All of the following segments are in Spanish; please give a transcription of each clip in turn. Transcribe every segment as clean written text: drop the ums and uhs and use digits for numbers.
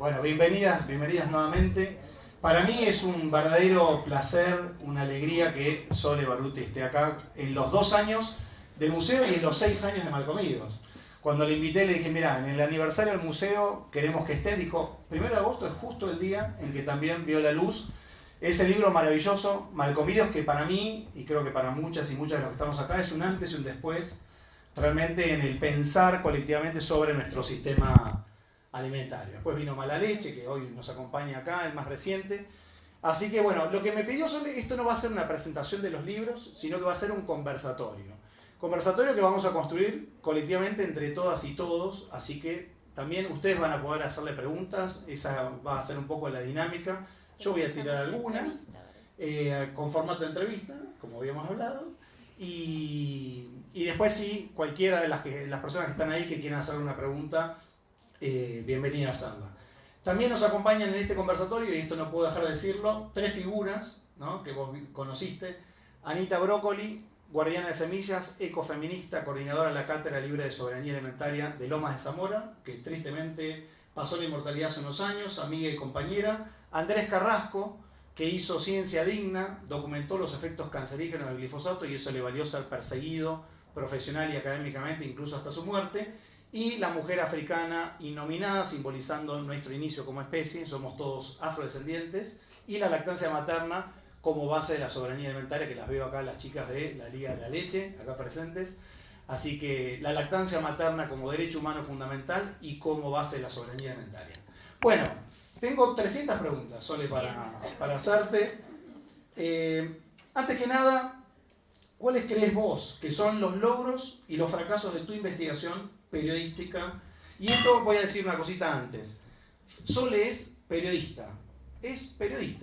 Bueno, bienvenidas nuevamente. Para mí es un verdadero placer, una alegría que Sole Baruti esté acá en los 2 años del museo y en los 6 años de Malcomidos. Cuando le invité le dije, mirá, en el aniversario del museo queremos que estés. Dijo, 1 de agosto es justo el día en que también vio la luz ese libro maravilloso, Malcomidos, que para mí, y creo que para muchas y muchas de los que estamos acá, es un antes y un después, realmente en el pensar colectivamente sobre nuestro sistema alimentario. Después vino Mala Leche, que hoy nos acompaña acá, el más reciente. Así que bueno, lo que me pidió Sole, esto no va a ser una presentación de los libros, sino que va a ser un conversatorio. Conversatorio que vamos a construir colectivamente entre todas y todos, así que también ustedes van a poder hacerle preguntas, esa va a ser un poco la dinámica. Yo voy a tirar algunas, con formato de entrevista, como habíamos hablado, y después sí, cualquiera de las personas que están ahí que quieran hacer una pregunta, bienvenida a hacerla. También nos acompañan en este conversatorio, y esto no puedo dejar de decirlo, 3 figuras, ¿no?, que vos conociste. Anita Brócoli, guardiana de semillas, ecofeminista, coordinadora de la Cátedra Libre de Soberanía Alimentaria de Lomas de Zamora, que tristemente pasó la inmortalidad hace unos años, amiga y compañera. Andrés Carrasco, que hizo Ciencia Digna, documentó los efectos cancerígenos del glifosato y eso le valió ser perseguido profesional y académicamente, incluso hasta su muerte. Y la mujer africana innominada, simbolizando nuestro inicio como especie, somos todos afrodescendientes, y la lactancia materna como base de la soberanía alimentaria, que las veo acá las chicas de la Liga de la Leche, acá presentes. Así que la lactancia materna como derecho humano fundamental y como base de la soberanía alimentaria. Bueno, tengo 300 preguntas, Sole, para hacerte. Antes que nada, ¿cuáles crees vos que son los logros y los fracasos de tu investigación periodística? Y esto voy a decir una cosita antes. Sole es periodista,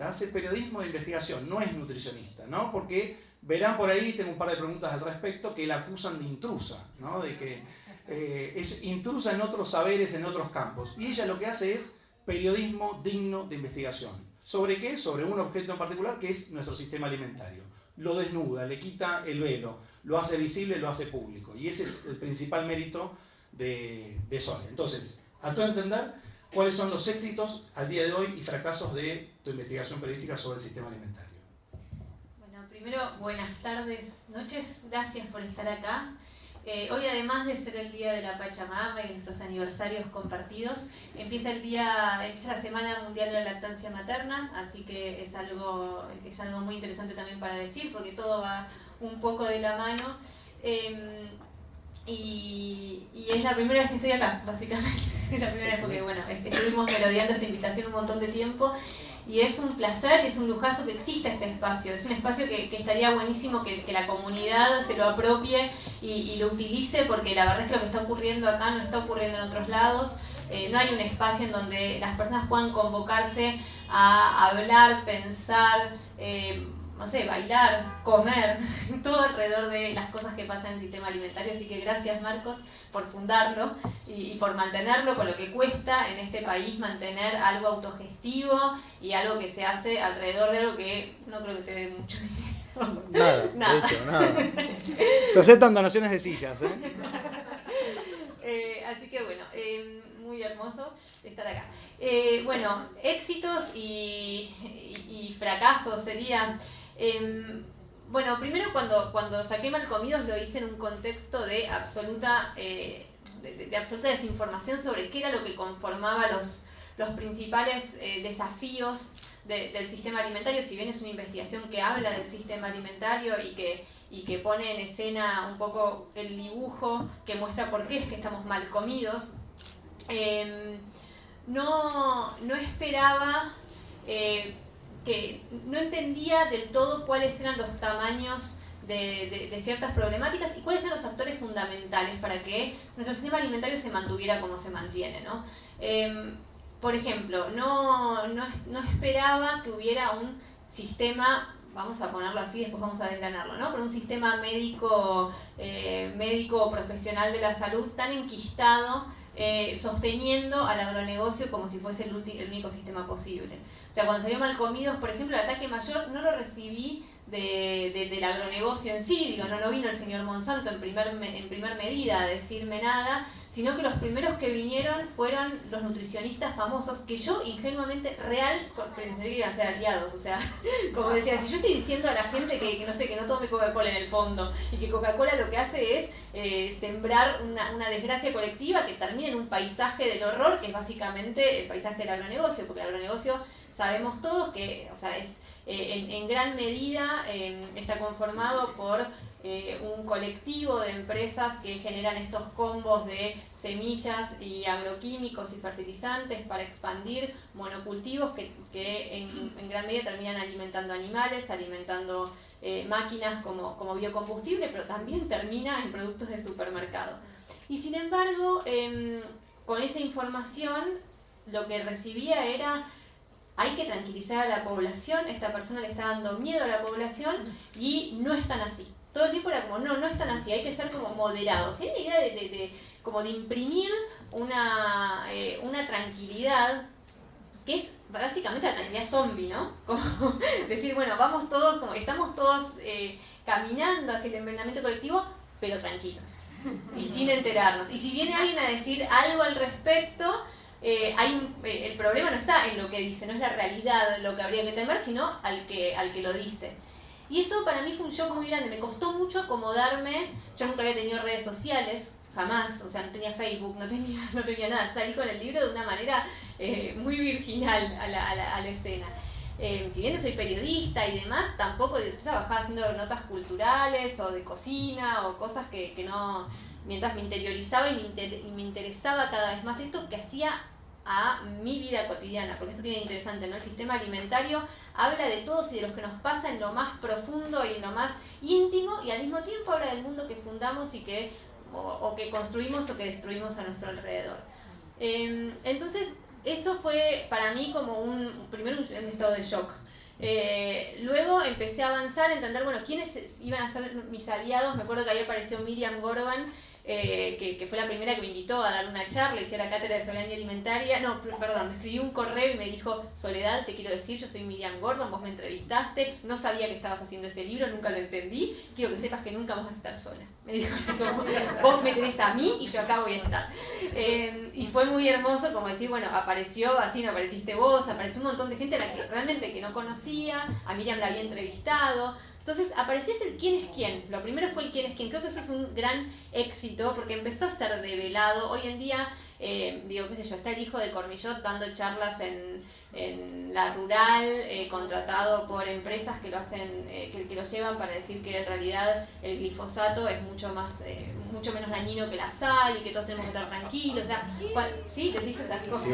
hace periodismo de investigación, no es nutricionista, ¿no? Porque verán por ahí, tengo un par de preguntas al respecto, que la acusan de intrusa, ¿no? De que es intrusa en otros saberes, en otros campos. Y ella lo que hace es periodismo digno de investigación. ¿Sobre qué? Sobre un objeto en particular, que es nuestro sistema alimentario. Lo desnuda, le quita el velo, lo hace visible, lo hace público. Y ese es el principal mérito de Sole. Entonces, a tu entender, ¿cuáles son los éxitos al día de hoy y fracasos de tu investigación periodística sobre el sistema alimentario? Bueno, primero, buenas tardes, noches, gracias por estar acá. Hoy, además de ser el Día de la Pachamama y de nuestros aniversarios compartidos, empieza la Semana Mundial de la Lactancia Materna, así que es algo muy interesante también para decir, porque todo va un poco de la mano. Y es la primera vez que estoy acá, básicamente. Es la primera vez porque, bueno, estuvimos merodeando esta invitación un montón de tiempo. Y es un placer y es un lujazo que exista este espacio. Es un espacio que estaría buenísimo que la comunidad se lo apropie y lo utilice, porque la verdad es que lo que está ocurriendo acá no está ocurriendo en otros lados. No hay un espacio en donde las personas puedan convocarse a hablar, pensar, no sé, bailar, comer, todo alrededor de las cosas que pasan en el sistema alimentario. Así que gracias, Marcos, por fundarlo y por mantenerlo, con lo que cuesta en este país mantener algo autogestivo y algo que se hace alrededor de algo que no creo que te dé mucho dinero. Nada. De hecho, nada. Se aceptan donaciones de sillas, Así que bueno, muy hermoso estar acá. Bueno, éxitos y fracasos sería... bueno, primero cuando saqué Malcomidos lo hice en un contexto de absoluta desinformación sobre qué era lo que conformaba los principales desafíos del sistema alimentario. Si bien es una investigación que habla del sistema alimentario y que pone en escena un poco el dibujo que muestra por qué es que estamos mal comidos, no esperaba... que no entendía del todo cuáles eran los tamaños de ciertas problemáticas y cuáles eran los actores fundamentales para que nuestro sistema alimentario se mantuviera como se mantiene, ¿no? Por ejemplo, no esperaba que hubiera un sistema, vamos a ponerlo así, después vamos a desgranarlo, ¿no? Pero un sistema médico profesional de la salud tan enquistado, sosteniendo al agronegocio como si fuese el único sistema posible. O sea, cuando salió Malcomidos, por ejemplo, el ataque mayor no lo recibí del agronegocio en sí, digo, no vino el señor Monsanto en primer medida a decirme nada, sino que los primeros que vinieron fueron los nutricionistas famosos, que yo ingenuamente pensé que iban a ser aliados. O sea, como decía, si yo estoy diciendo a la gente que no sé, que no tome Coca-Cola en el fondo, y que Coca-Cola lo que hace es sembrar una desgracia colectiva que termina en un paisaje del horror, que es básicamente el paisaje del agronegocio, porque el agronegocio sabemos todos que, o sea, es en gran medida está conformado por un colectivo de empresas que generan estos combos de semillas y agroquímicos y fertilizantes para expandir monocultivos que en gran medida terminan alimentando animales, alimentando máquinas como biocombustible, pero también termina en productos de supermercado. Y sin embargo, con esa información lo que recibía era: hay que tranquilizar a la población, esta persona le está dando miedo a la población y no están así. Todo el tiempo era como, no están así, hay que ser como moderados. Y hay la idea como de imprimir una tranquilidad que es básicamente la tranquilidad zombie, ¿no? Como decir, bueno, vamos todos, como estamos todos caminando hacia el envenenamiento colectivo, pero tranquilos y sin enterarnos. Y si viene alguien a decir algo al respecto, el problema no está en lo que dice, no es la realidad lo que habría que temer, sino al que lo dice. Y eso para mí fue un shock muy grande, me costó mucho acomodarme. Yo nunca había tenido redes sociales, jamás, o sea, no tenía Facebook, no tenía nada. Salí con el libro de una manera muy virginal a la escena. Si bien no soy periodista y demás, tampoco trabajaba haciendo notas culturales o de cocina o cosas que no, mientras me interiorizaba y me interesaba cada vez más esto que hacía a mi vida cotidiana, porque esto tiene interesante, ¿no? El sistema alimentario habla de todos y de los que nos pasa en lo más profundo y en lo más íntimo, y al mismo tiempo habla del mundo que fundamos y que construimos o que destruimos a nuestro alrededor. Entonces, eso fue para mí como primero un estado de shock. Luego empecé a avanzar, a entender, bueno, quiénes iban a ser mis aliados. Me acuerdo que ahí apareció Miriam Gorban, que fue la primera que me invitó a dar una charla y fui a la cátedra de soberanía alimentaria. No, perdón, me escribió un correo y me dijo: Soledad, te quiero decir, yo soy Miriam Gorban, vos me entrevistaste, no sabía que estabas haciendo ese libro, nunca lo entendí, quiero que sepas que nunca vas a estar sola. Me dijo así como, vos me tenés a mí y yo acá voy a estar. Y fue muy hermoso como decir, bueno, apareció así, no apareciste vos, apareció un montón de gente a la que realmente que no conocía, a Miriam la había entrevistado. Entonces apareció ese quién es quién. Lo primero fue el quién es quién. Creo que eso es un gran éxito porque empezó a ser develado. Hoy en día, digo, qué sé yo, está el hijo de Cormillot dando charlas en la rural, contratado por empresas que lo hacen, que lo llevan para decir que en realidad el glifosato es mucho menos dañino que la sal y que todos tenemos que estar tranquilos. O sea, sí, te dice esas cosas.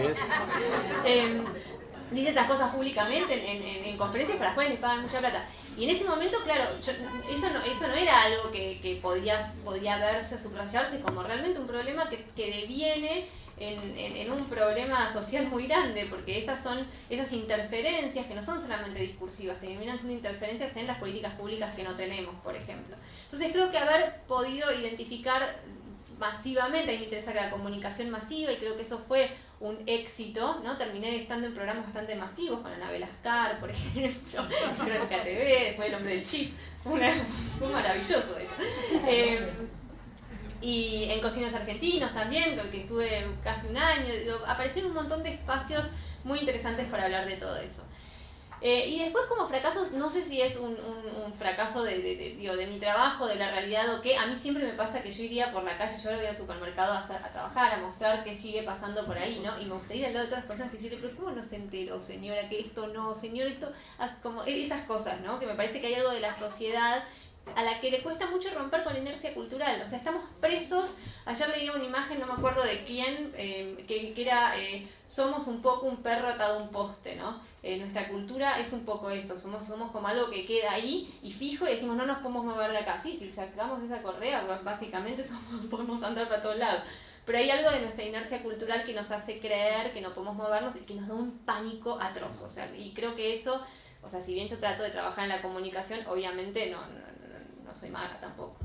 Dice esas cosas públicamente en conferencias para las cuales les pagan mucha plata. Y en ese momento, claro, eso no era algo que podía verse, subrayarse como realmente un problema que deviene en un problema social muy grande, porque esas interferencias que no son solamente discursivas, terminan siendo interferencias en las políticas públicas que no tenemos, por ejemplo. Entonces creo que haber podido identificar masivamente, a mí me interesa la comunicación masiva y creo que eso fue un éxito, ¿no? Terminé estando en programas bastante masivos con Anabel Ascar, por ejemplo, en KTV, después El hombre del chip, fue maravilloso eso. Y en Cocinos Argentinos también, que estuve casi un año, aparecieron un montón de espacios muy interesantes para hablar de todo eso. Y después como fracasos, no sé si es un fracaso de mi trabajo, de la realidad o qué. A mí siempre me pasa que yo iría por la calle, yo ahora voy al supermercado a trabajar, a mostrar qué sigue pasando por ahí, ¿no? Y me gustaría ir al lado de todas las personas y decirle, pero ¿cómo no se enteró, señora, que esto no, señor, esto? Como esas cosas, ¿no? Que me parece que hay algo de la sociedad a la que le cuesta mucho romper con la inercia cultural. O sea, estamos presos. Ayer leí una imagen, no me acuerdo de quién, que era somos un poco un perro atado a un poste, ¿no? Nuestra cultura es un poco eso, somos como algo que queda ahí y fijo y decimos no nos podemos mover de acá. Sí, si sacamos esa correa, básicamente podemos andar para todos lados. Pero hay algo de nuestra inercia cultural que nos hace creer que no podemos movernos y que nos da un pánico atroz. O sea, y creo que eso, o sea, si bien yo trato de trabajar en la comunicación, obviamente no soy maga tampoco.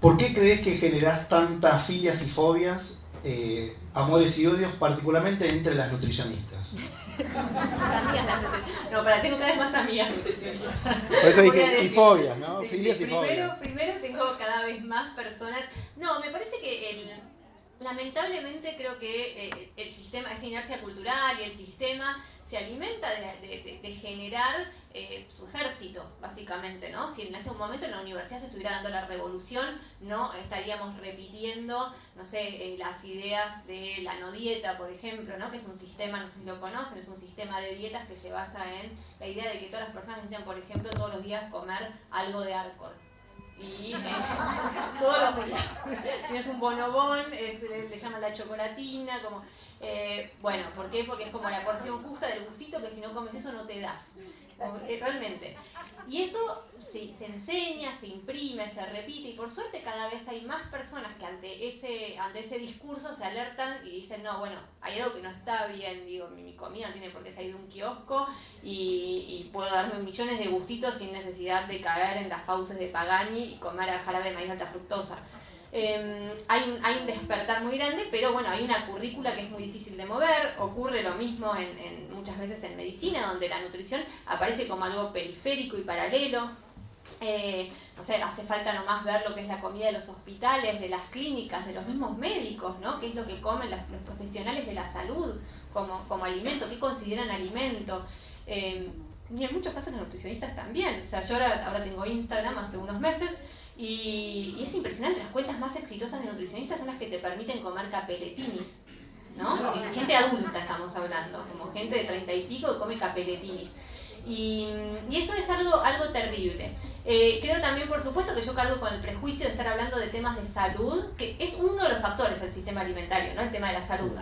¿Por qué crees que generás tantas filias y fobias amores y odios, particularmente entre las nutricionistas. No, tengo cada vez más amigas nutricionistas. Por eso dije, y fobias, ¿no? Sí, Filias y fobias. Primero tengo cada vez más personas. No, me parece que lamentablemente creo que el sistema, esta inercia cultural y el sistema se alimenta de generar su ejército, básicamente, ¿no? Si en este momento en la universidad se estuviera dando la revolución, no estaríamos repitiendo, no sé, las ideas de la no dieta, por ejemplo, ¿no? Que es un sistema, no sé si lo conocen, es un sistema de dietas que se basa en la idea de que todas las personas necesitan, por ejemplo, todos los días comer algo de alcohol. Y todos los días. Si no es un bonobón, le llaman la chocolatina, como bueno, ¿por qué? Porque es como la porción justa del gustito que si no comes eso no te das. Realmente. Y eso se enseña, se imprime, se repite, y por suerte cada vez hay más personas que ante ese discurso se alertan y dicen, no, bueno, hay algo que no está bien, digo, mi comida no tiene por qué salir de un kiosco y puedo darme millones de gustitos sin necesidad de caer en las fauces de Pagani y comer jarabe de maíz alta fructosa. Hay un despertar muy grande, pero bueno, hay una currícula que es muy difícil de mover. Ocurre lo mismo muchas veces en medicina, donde la nutrición aparece como algo periférico y paralelo. No sé, hace falta nomás ver lo que es la comida de los hospitales, de las clínicas, de los mismos médicos, ¿no? Qué es lo que comen los profesionales de la salud como alimento, qué consideran alimento. Y en muchos casos los nutricionistas también. O sea, yo ahora tengo Instagram hace unos meses y es impresionante, las cuentas más exitosas de nutricionistas son las que te permiten comer capeletinis, ¿no? Gente adulta estamos hablando, como gente de 30 y pico que come capeletinis. Y eso es algo terrible. Creo también, por supuesto, que yo cargo con el prejuicio de estar hablando de temas de salud, que es uno de los factores del sistema alimentario, ¿no? El tema de la salud.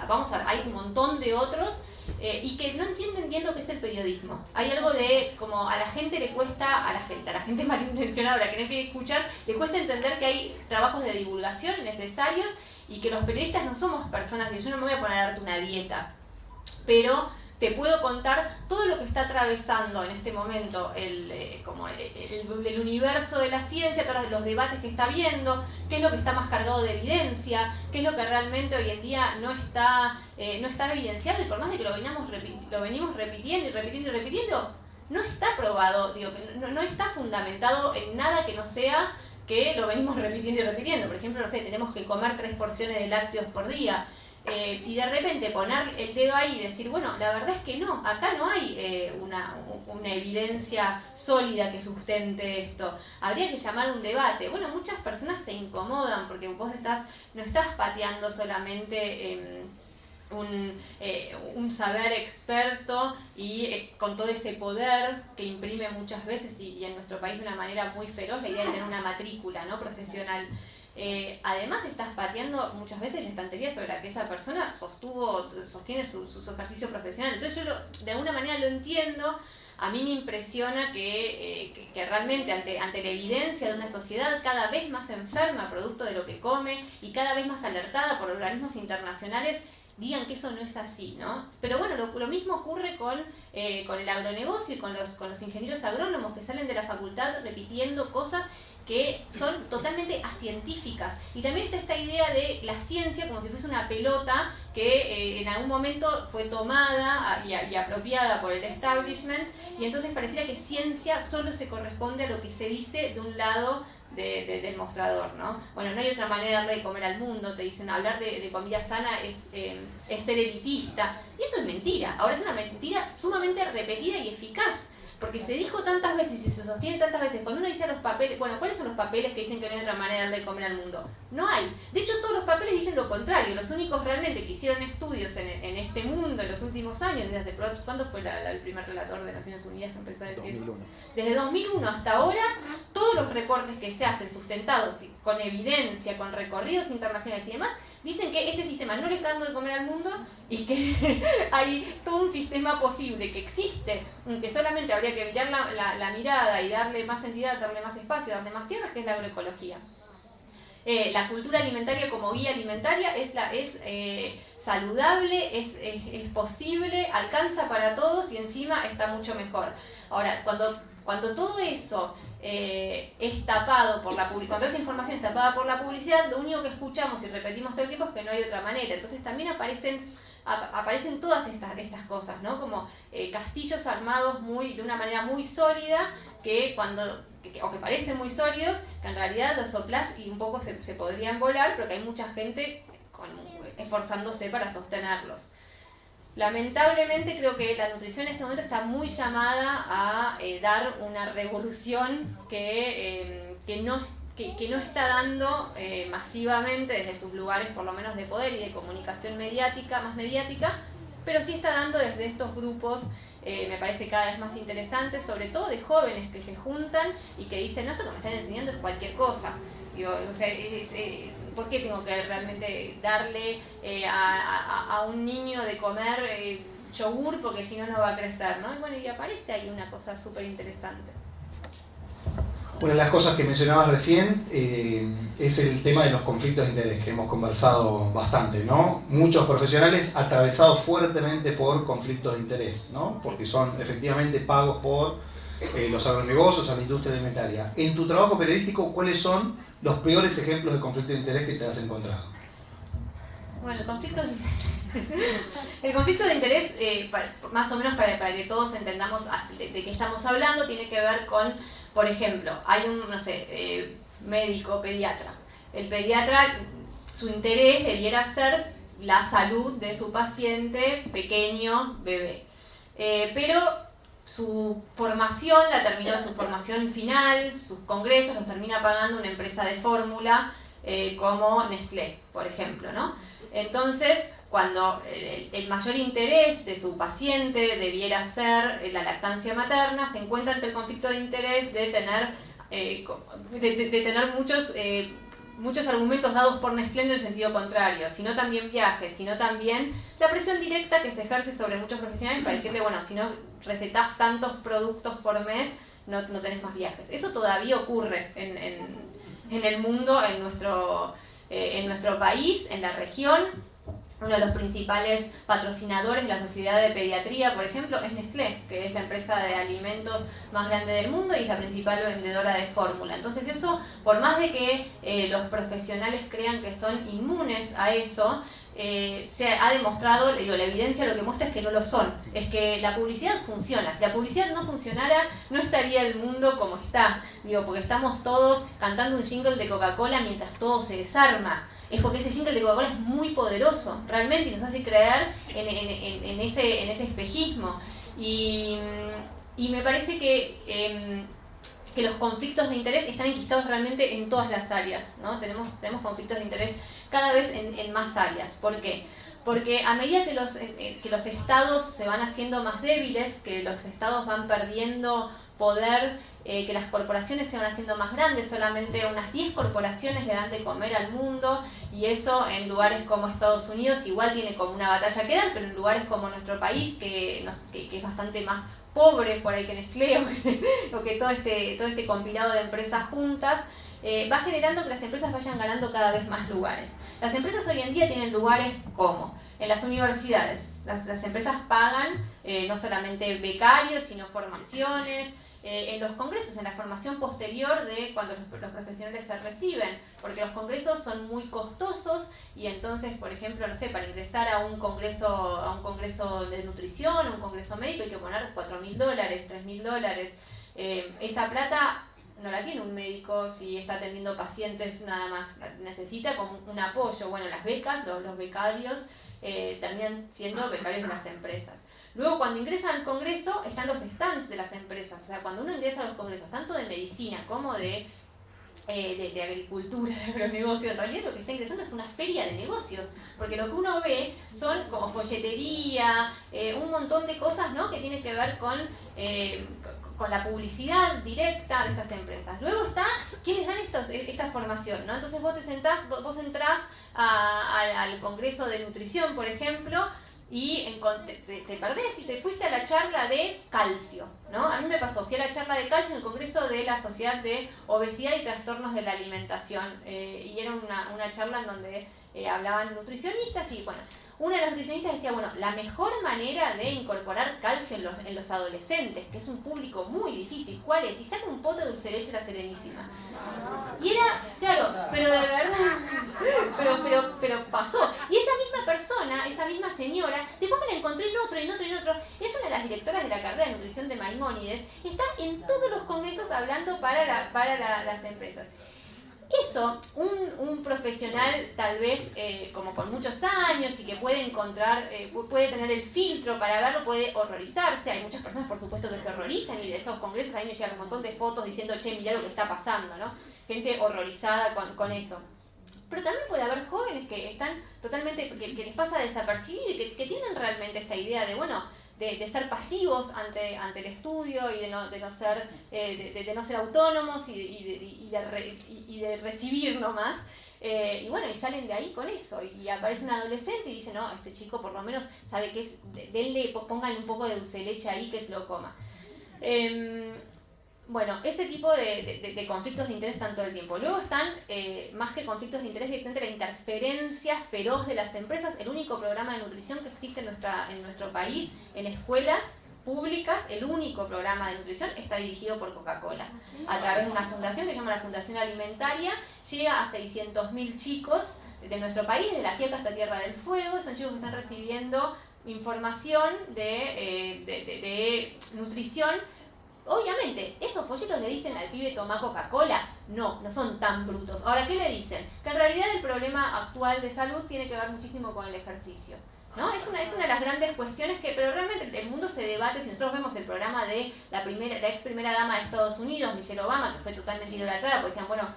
Hay un montón de otros y que no entienden bien lo que es el periodismo. Hay algo de, como a la gente le cuesta, a la gente malintencionada, a la que no quiere escuchar, le cuesta entender que hay trabajos de divulgación necesarios y que los periodistas no somos personas, yo no me voy a poner a darte una dieta, pero te puedo contar todo lo que está atravesando en este momento el universo de la ciencia, todos los debates que está habiendo, qué es lo que está más cargado de evidencia, qué es lo que realmente hoy en día no está evidenciado, y por más de que lo venimos repitiendo, no está probado, digo, no está fundamentado en nada que no sea que lo venimos repitiendo. Por ejemplo, no sé, tenemos que comer 3 porciones de lácteos por día. Y de repente poner el dedo ahí y decir, bueno, la verdad es que no, acá no hay una evidencia sólida que sustente esto. Habría que llamar a un debate. Bueno, muchas personas se incomodan porque vos no estás pateando solamente un saber experto y con todo ese poder que imprime muchas veces y en nuestro país de una manera muy feroz la idea de tener una matrícula, ¿no?, profesional. Además estás pateando muchas veces la estantería sobre la que esa persona sostiene su ejercicio profesional. Entonces yo de alguna manera lo entiendo. A mí me impresiona que realmente ante la evidencia de una sociedad cada vez más enferma producto de lo que come y cada vez más alertada por organismos internacionales, digan que eso no es así, ¿no? Pero bueno, lo mismo ocurre con el agronegocio y con los ingenieros agrónomos que salen de la facultad repitiendo cosas que son totalmente acientíficas. Y también está esta idea de la ciencia como si fuese una pelota que en algún momento fue tomada y apropiada por el establishment, y entonces pareciera que ciencia solo se corresponde a lo que se dice de un lado del mostrador, ¿no? Bueno, no hay otra manera de darle de comer al mundo, te dicen, hablar de comida sana es ser elitista, y eso es mentira. Ahora es una mentira sumamente repetida y eficaz, porque se dijo tantas veces y se sostiene tantas veces. Cuando uno dice los papeles, bueno, ¿cuáles son los papeles que dicen que no hay otra manera de darle de comer al mundo? No hay. De hecho, todos los papeles dicen lo contrario. Los únicos realmente que hicieron estudios en este mundo en los últimos años, ¿cuándo fue el primer relator de Naciones Unidas que empezó a decir? 2001. Desde 2001 hasta ahora, todos los reportes que se hacen sustentados con evidencia, con recorridos internacionales y demás, dicen que este sistema no le está dando de comer al mundo y que hay todo un sistema posible que existe, que solamente habría que mirar la mirada y darle más entidad, darle más espacio, darle más tierras, que es la agroecología. La cultura alimentaria como guía alimentaria saludable, es posible, alcanza para todos y encima está mucho mejor. Ahora, cuando todo eso es tapado por la publicidad, cuando esa información es tapada por la publicidad, lo único que escuchamos y repetimos todo el tiempo es que no hay otra manera. Entonces también aparecen todas estas cosas, ¿no? Como castillos armados de una manera muy sólida, que parecen muy sólidos, que en realidad los soplás y un poco se podrían volar, pero que hay mucha gente esforzándose para sostenerlos. Lamentablemente creo que la nutrición en este momento está muy llamada a dar una revolución que no está dando masivamente desde sus lugares, por lo menos de poder y de comunicación más mediática, pero sí está dando desde estos grupos, me parece cada vez más interesantes, sobre todo de jóvenes que se juntan y que dicen, no, esto que me están enseñando es cualquier cosa. Digo, o sea, ¿por qué tengo que realmente darle a un niño de comer yogur porque si no va a crecer, ¿no? Y bueno, y aparece ahí una cosa súper interesante. Una de las cosas que mencionabas recién es el tema de los conflictos de interés, que hemos conversado bastante, ¿no? Muchos profesionales atravesados fuertemente por conflictos de interés, ¿no? Porque son efectivamente pagos por los agronegocios, a la industria alimentaria. En tu trabajo periodístico, ¿cuáles son los peores ejemplos de conflicto de interés que te has encontrado? Bueno, el conflicto de interés, más o menos para que todos entendamos de qué estamos hablando, tiene que ver con, por ejemplo, hay un, médico, pediatra. El pediatra, su interés debiera ser la salud de su paciente pequeño, bebé. Pero su formación su formación final, sus congresos los termina pagando una empresa de fórmula como Nestlé, por ejemplo, ¿no? Entonces, cuando el mayor interés de su paciente debiera ser la lactancia materna, se encuentra ante el conflicto de interés de tener muchos argumentos dados por Nestlé en el sentido contrario, sino también viajes, sino también la presión directa que se ejerce sobre muchos profesionales para decirle, bueno, si no recetás tantos productos por mes, no tenés más viajes. Eso todavía ocurre en el mundo, en nuestro país, en la región. Uno de los principales patrocinadores de la Sociedad de Pediatría, por ejemplo, es Nestlé, que es la empresa de alimentos más grande del mundo y es la principal vendedora de fórmula. Entonces eso, por más de que los profesionales crean que son inmunes a eso, se ha demostrado, la evidencia lo que muestra es que no lo son. Es que la publicidad funciona. Si la publicidad no funcionara, no estaría el mundo como está. Porque estamos todos cantando un jingle de Coca-Cola mientras todo se desarma. Es porque ese jingle de Coca-Cola es muy poderoso, realmente, y nos hace creer en ese espejismo. Y me parece que los conflictos de interés están enquistados realmente en todas las áreas, ¿no? Tenemos conflictos de interés cada vez en más áreas. ¿Por qué? Porque a medida que los estados se van haciendo más débiles, que los estados van perdiendo poder, que las corporaciones se van haciendo más grandes, solamente unas 10 corporaciones le dan de comer al mundo, y eso en lugares como Estados Unidos igual tiene como una batalla que dar, pero en lugares como nuestro país, que es bastante más pobre por ahí que Nestlé o que todo este compilado de empresas juntas, va generando que las empresas vayan ganando cada vez más lugares. Las empresas hoy en día tienen lugares como en las universidades. Las empresas pagan no solamente becarios, sino formaciones, en los congresos, en la formación posterior de cuando los profesionales se reciben, porque los congresos son muy costosos y entonces, por ejemplo, para ingresar a un congreso de nutrición, a un congreso médico, hay que poner $4.000, $3.000. Esa plata no la tiene un médico si está atendiendo pacientes nada más, necesita como un apoyo. Bueno, las becas, los becarios terminan siendo becarios de las empresas. Luego, cuando ingresan al congreso, están los stands de las empresas. O sea, cuando uno ingresa a los congresos, tanto de medicina como de agricultura, de agronegocio, en realidad lo que está ingresando es una feria de negocios, porque lo que uno ve son como folletería, un montón de cosas, ¿no?, que tienen que ver con la publicidad directa de estas empresas. Luego está quienes dan esta formación, ¿no? Entonces vos entrás al congreso de nutrición, por ejemplo, y te perdés y te fuiste a la charla de calcio, ¿no? A mí me pasó, fui a la charla de calcio en el congreso de la Sociedad de Obesidad y Trastornos de la Alimentación, y era una charla en donde hablaban nutricionistas y bueno, una de las nutricionistas decía, bueno, la mejor manera de incorporar calcio en los adolescentes, que es un público muy difícil, ¿cuál es? Y saca un pote de dulce de leche La Serenísima. Y era, claro, pero de verdad, pero pasó. Y esa misma persona, esa misma señora, después me la encontré en otro, es una de las directoras de la carrera de nutrición de Maimónides, está en todos los congresos hablando para las empresas. Eso, un profesional tal vez como con muchos años y que puede encontrar, puede tener el filtro para verlo, puede horrorizarse. Hay muchas personas, por supuesto, que se horrorizan y de esos congresos a mí me llegan un montón de fotos diciendo, che, mirá lo que está pasando, ¿no? Gente horrorizada con eso. Pero también puede haber jóvenes que están totalmente, que les pasa desapercibido y que tienen realmente esta idea de, bueno, de ser pasivos ante el estudio y de no ser autónomos y de recibir nomás. Y bueno, y salen de ahí con eso. Y aparece un adolescente y dice, no, este chico por lo menos sabe que es, denle, pónganle un poco de dulce de leche ahí que se lo coma. Bueno, ese tipo de conflictos de interés están todo el tiempo. Luego están, más que conflictos de interés, directamente la interferencia feroz de las empresas. El único programa de nutrición que existe en nuestro país, en escuelas públicas, el único programa de nutrición está dirigido por Coca-Cola. A través de una fundación que se llama la Fundación Alimentaria, llega a 600.000 chicos de nuestro país, desde La Quiaca hasta Tierra del Fuego. Son chicos que están recibiendo información de nutrición. Obviamente, ¿esos folletos le dicen al pibe toma Coca-Cola? No son tan brutos. Ahora, ¿qué le dicen? Que en realidad el problema actual de salud tiene que ver muchísimo con el ejercicio, ¿no? Es una de las grandes cuestiones pero realmente el mundo se debate. Si nosotros vemos el programa de la ex primera dama de Estados Unidos, Michelle Obama, que fue totalmente idolatrada, porque decían, bueno,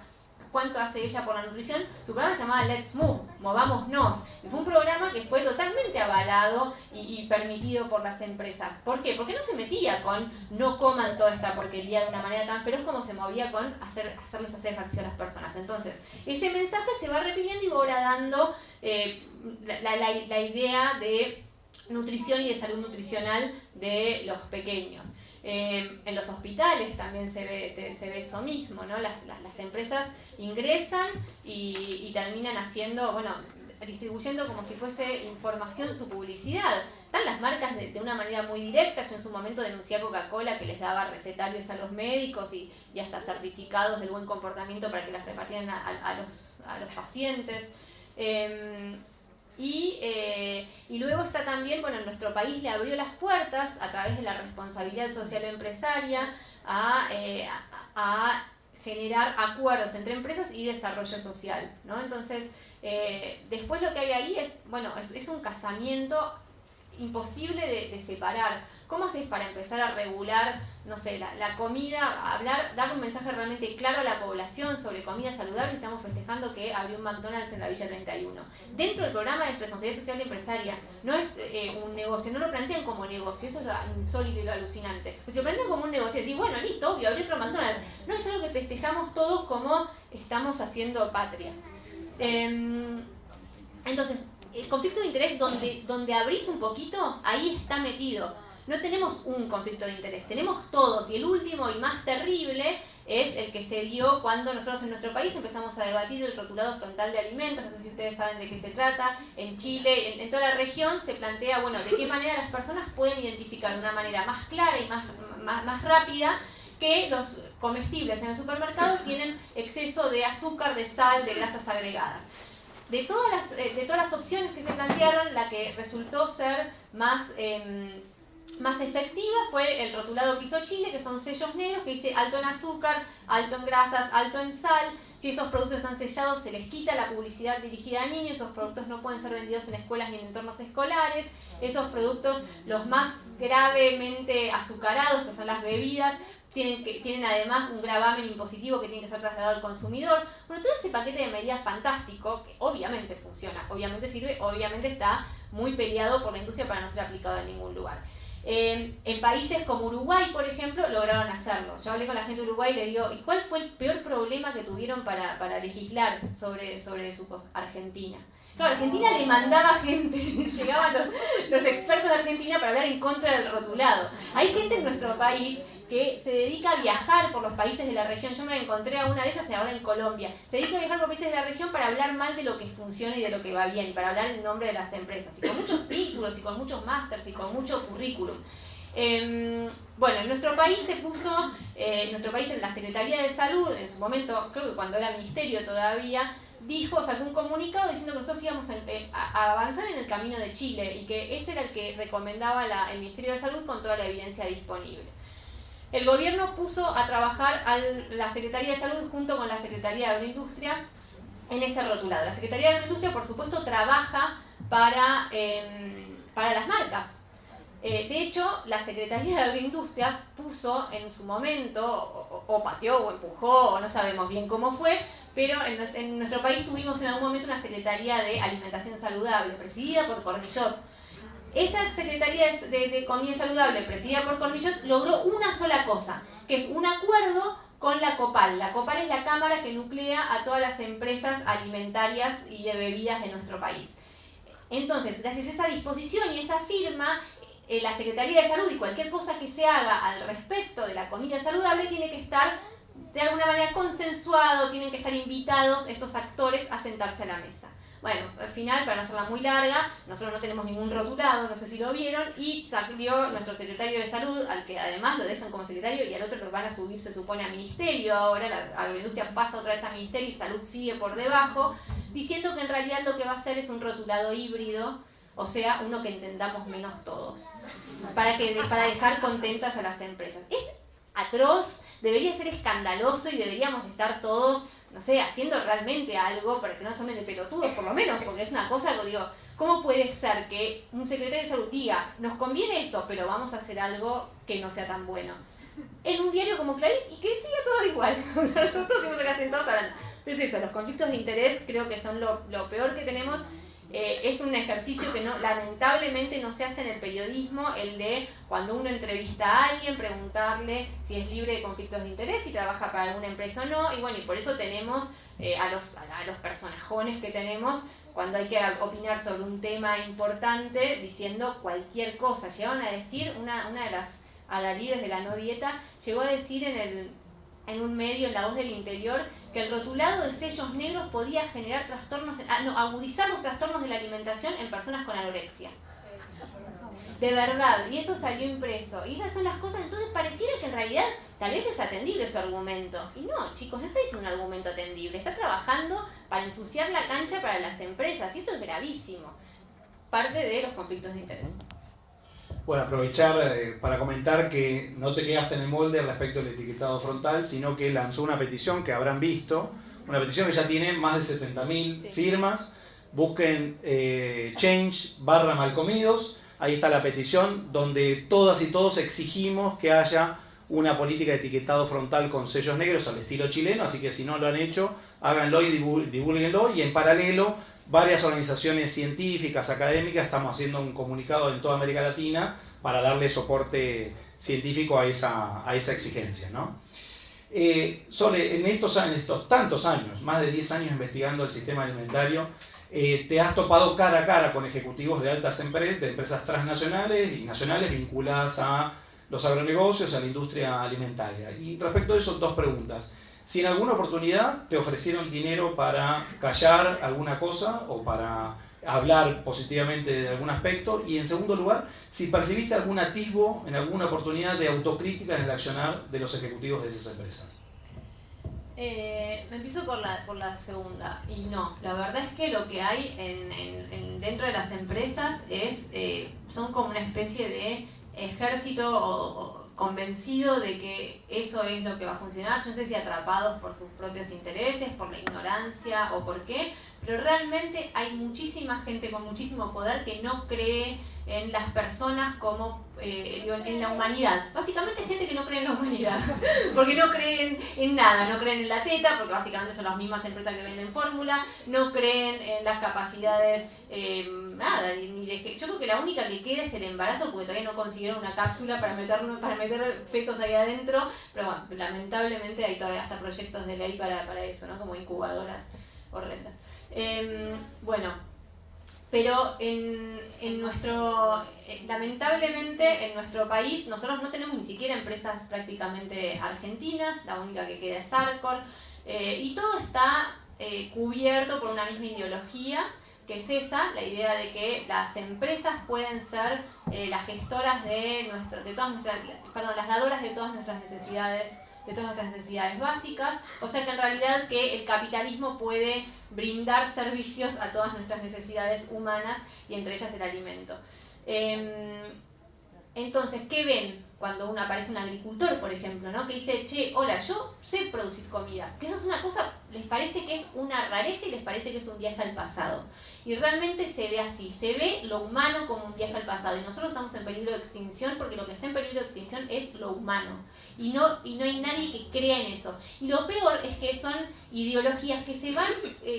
¿cuánto hace ella por la nutrición? Su programa se llamaba Let's Move, movámonos. Y fue un programa que fue totalmente avalado y permitido por las empresas. ¿Por qué? Porque no se metía con no coman toda esta porquería de una manera tan feroz como se movía con hacerles hacer ejercicio a las personas. Entonces, ese mensaje se va repitiendo y va horadando la idea de nutrición y de salud nutricional de los pequeños. En los hospitales también se ve eso mismo, ¿no? Las empresas ingresan y terminan haciendo, bueno, distribuyendo como si fuese información su publicidad. Están las marcas de una manera muy directa. Yo en su momento denuncié a Coca-Cola que les daba recetarios a los médicos y hasta certificados del buen comportamiento para que las repartieran a los pacientes. Y luego está también, bueno, en nuestro país le abrió las puertas a través de la responsabilidad social empresaria a generar acuerdos entre empresas y desarrollo social, ¿no? Entonces, después lo que hay ahí es un casamiento imposible de separar. ¿Cómo haces para empezar a regular, no sé, la comida, dar un mensaje realmente claro a la población sobre comida saludable? Estamos festejando que abrió un McDonald's en la Villa 31. Dentro del programa de responsabilidad social empresaria, no es un negocio, no lo plantean como negocio, eso es lo insólito y lo alucinante. Pues si lo plantean como un negocio, decís, bueno, listo, obvio, abrió otro McDonald's. No, es algo que festejamos todos como estamos haciendo patria. Entonces, el conflicto de interés donde abrís un poquito, ahí está metido. No tenemos un conflicto de interés, tenemos todos. Y el último y más terrible es el que se dio cuando nosotros en nuestro país empezamos a debatir el rotulado frontal de alimentos. No sé si ustedes saben de qué se trata. En Chile, en toda la región, se plantea, bueno, de qué manera las personas pueden identificar de una manera más clara y más rápida que los comestibles en el supermercado tienen exceso de azúcar, de sal, de grasas agregadas. De todas las opciones que se plantearon, la que resultó ser más efectiva fue el rotulado que hizo Chile, que son sellos negros que dice alto en azúcar, alto en grasas, alto en sal. Si esos productos están sellados, se les quita la publicidad dirigida a niños. Esos productos no pueden ser vendidos en escuelas ni en entornos escolares. Esos productos, los más gravemente azucarados, que son las bebidas, tienen además un gravamen impositivo que tiene que ser trasladado al consumidor. Bueno, todo ese paquete de medidas fantástico, que obviamente funciona, obviamente sirve, obviamente está muy peleado por la industria para no ser aplicado en ningún lugar. En países como Uruguay, por ejemplo, lograron hacerlo. Yo hablé con la gente de Uruguay y le digo, ¿y cuál fue el peor problema que tuvieron para legislar sobre sucos? Argentina. Claro, Argentina le mandaba gente, llegaban los expertos de Argentina para hablar en contra del rotulado. Hay gente en nuestro país que se dedica a viajar por los países de la región. Yo me encontré a una de ellas ahora en Colombia. Se dedica a viajar por países de la región para hablar mal de lo que funciona y de lo que va bien, y para hablar en nombre de las empresas. Y con muchos títulos, y con muchos másters, y con mucho currículum. Bueno, en nuestro país se puso, en la Secretaría de Salud, en su momento, creo que cuando era ministerio todavía, sacó un comunicado diciendo que nosotros íbamos a avanzar en el camino de Chile y que ese era el que recomendaba el Ministerio de Salud con toda la evidencia disponible. El gobierno puso a trabajar a la Secretaría de Salud junto con la Secretaría de Agroindustria en ese rotulado. La Secretaría de Agroindustria, por supuesto, trabaja para las marcas. De hecho, la Secretaría de Agroindustria puso en su momento, o pateó, o empujó, o no sabemos bien cómo fue, pero en nuestro país tuvimos en algún momento una Secretaría de Alimentación Saludable, presidida por Cornillot. Esa Secretaría de Comida Saludable, presidida por Cornillot, logró una sola cosa, que es un acuerdo con la COPAL. La COPAL es la cámara que nuclea a todas las empresas alimentarias y de bebidas de nuestro país. Entonces, gracias a esa disposición y esa firma, la Secretaría de Salud y cualquier cosa que se haga al respecto de la comida saludable tiene que estar de alguna manera consensuado, tienen que estar invitados estos actores a sentarse a la mesa. Bueno, al final, para no hacerla muy larga, nosotros no tenemos ningún rotulado, no sé si lo vieron, y salió nuestro secretario de Salud, al que además lo dejan como secretario, y al otro lo van a subir, se supone, a ministerio. Ahora la agroindustria pasa otra vez a ministerio y Salud sigue por debajo, diciendo que en realidad lo que va a hacer es un rotulado híbrido, o sea, uno que entendamos menos todos, para dejar contentas a las empresas. Es atroz, debería ser escandaloso y deberíamos estar todos, no sé, haciendo realmente algo para que no nos tomen de pelotudos, por lo menos, porque es una cosa que digo, ¿cómo puede ser que un secretario de Salud diga, nos conviene esto, pero vamos a hacer algo que no sea tan bueno? En un diario como Clarín, y que siga todo igual. Nosotros seguimos acá sentados hablando. Entonces eso, los conflictos de interés creo que son lo peor que tenemos. Es un ejercicio que lamentablemente no se hace en el periodismo, el de cuando uno entrevista a alguien, preguntarle si es libre de conflictos de interés, si trabaja para alguna empresa o no, y bueno, y por eso tenemos a los personajones que tenemos cuando hay que opinar sobre un tema importante, diciendo cualquier cosa. Llegaron a decir, una de las adalides de la no dieta, llegó a decir en un medio, en La Voz del Interior, que el rotulado de sellos negros podía generar agudizar los trastornos de la alimentación en personas con anorexia. De verdad, y eso salió impreso. Y esas son las cosas, entonces pareciera que en realidad tal vez es atendible su argumento. Y no, chicos, no está diciendo un argumento atendible, está trabajando para ensuciar la cancha para las empresas, y eso es gravísimo. Parte de los conflictos de interés. Bueno, aprovechar para comentar que no te quedaste en el molde respecto al etiquetado frontal, sino que lanzó una petición que habrán visto, una petición que ya tiene más de 70.000 firmas. Busquen change/malcomidos, ahí está la petición, donde todas y todos exigimos que haya una política de etiquetado frontal con sellos negros al estilo chileno, así que si no lo han hecho, háganlo y divúlguenlo, y en paralelo varias organizaciones científicas, académicas, estamos haciendo un comunicado en toda América Latina para darle soporte científico a esa exigencia, ¿no? Sole, en estos tantos años, más de 10 años investigando el sistema alimentario, te has topado cara a cara con ejecutivos de altas empresas, de empresas transnacionales y nacionales vinculadas a los agronegocios, a la industria alimentaria. Y respecto a eso, dos preguntas. Si en alguna oportunidad te ofrecieron dinero para callar alguna cosa o para hablar positivamente de algún aspecto, y en segundo lugar, si percibiste algún atisbo en alguna oportunidad de autocrítica en el accionar de los ejecutivos de esas empresas. Me empiezo por la segunda, y no, la verdad es que lo que hay dentro de las empresas son como una especie de ejército convencido de que eso es lo que va a funcionar. Yo no sé si atrapados por sus propios intereses, por la ignorancia o por qué, pero realmente hay muchísima gente con muchísimo poder que no cree en las personas como en la humanidad. Básicamente es gente que no cree en la humanidad, porque no creen en nada, no creen en la teta, porque básicamente son las mismas empresas que venden fórmula, no creen en las capacidades, yo creo que la única que queda es el embarazo, porque todavía no consiguieron una cápsula para meter fetos ahí adentro, pero bueno, lamentablemente hay todavía hasta proyectos de ley para eso, ¿no? Como incubadoras horrendas. Bueno, Pero lamentablemente en nuestro país nosotros no tenemos ni siquiera empresas prácticamente argentinas, la única que queda es Arcor, y todo está cubierto por una misma ideología, que es esa, la idea de que las empresas pueden ser las gestoras las dadoras de todas nuestras necesidades básicas, o sea que en realidad que el capitalismo puede brindar servicios a todas nuestras necesidades humanas y entre ellas el alimento. Entonces, ¿qué ven cuando aparece un agricultor, por ejemplo, ¿no? Que dice, che, hola, yo sé producir comida? Que eso es una cosa, les parece que es una rareza y les parece que es un viaje al pasado. Y realmente se ve así, se ve lo humano como un viaje al pasado. Y nosotros estamos en peligro de extinción porque lo que está en peligro de extinción es lo humano. Y no hay nadie que crea en eso. Y lo peor es que son ideologías que se van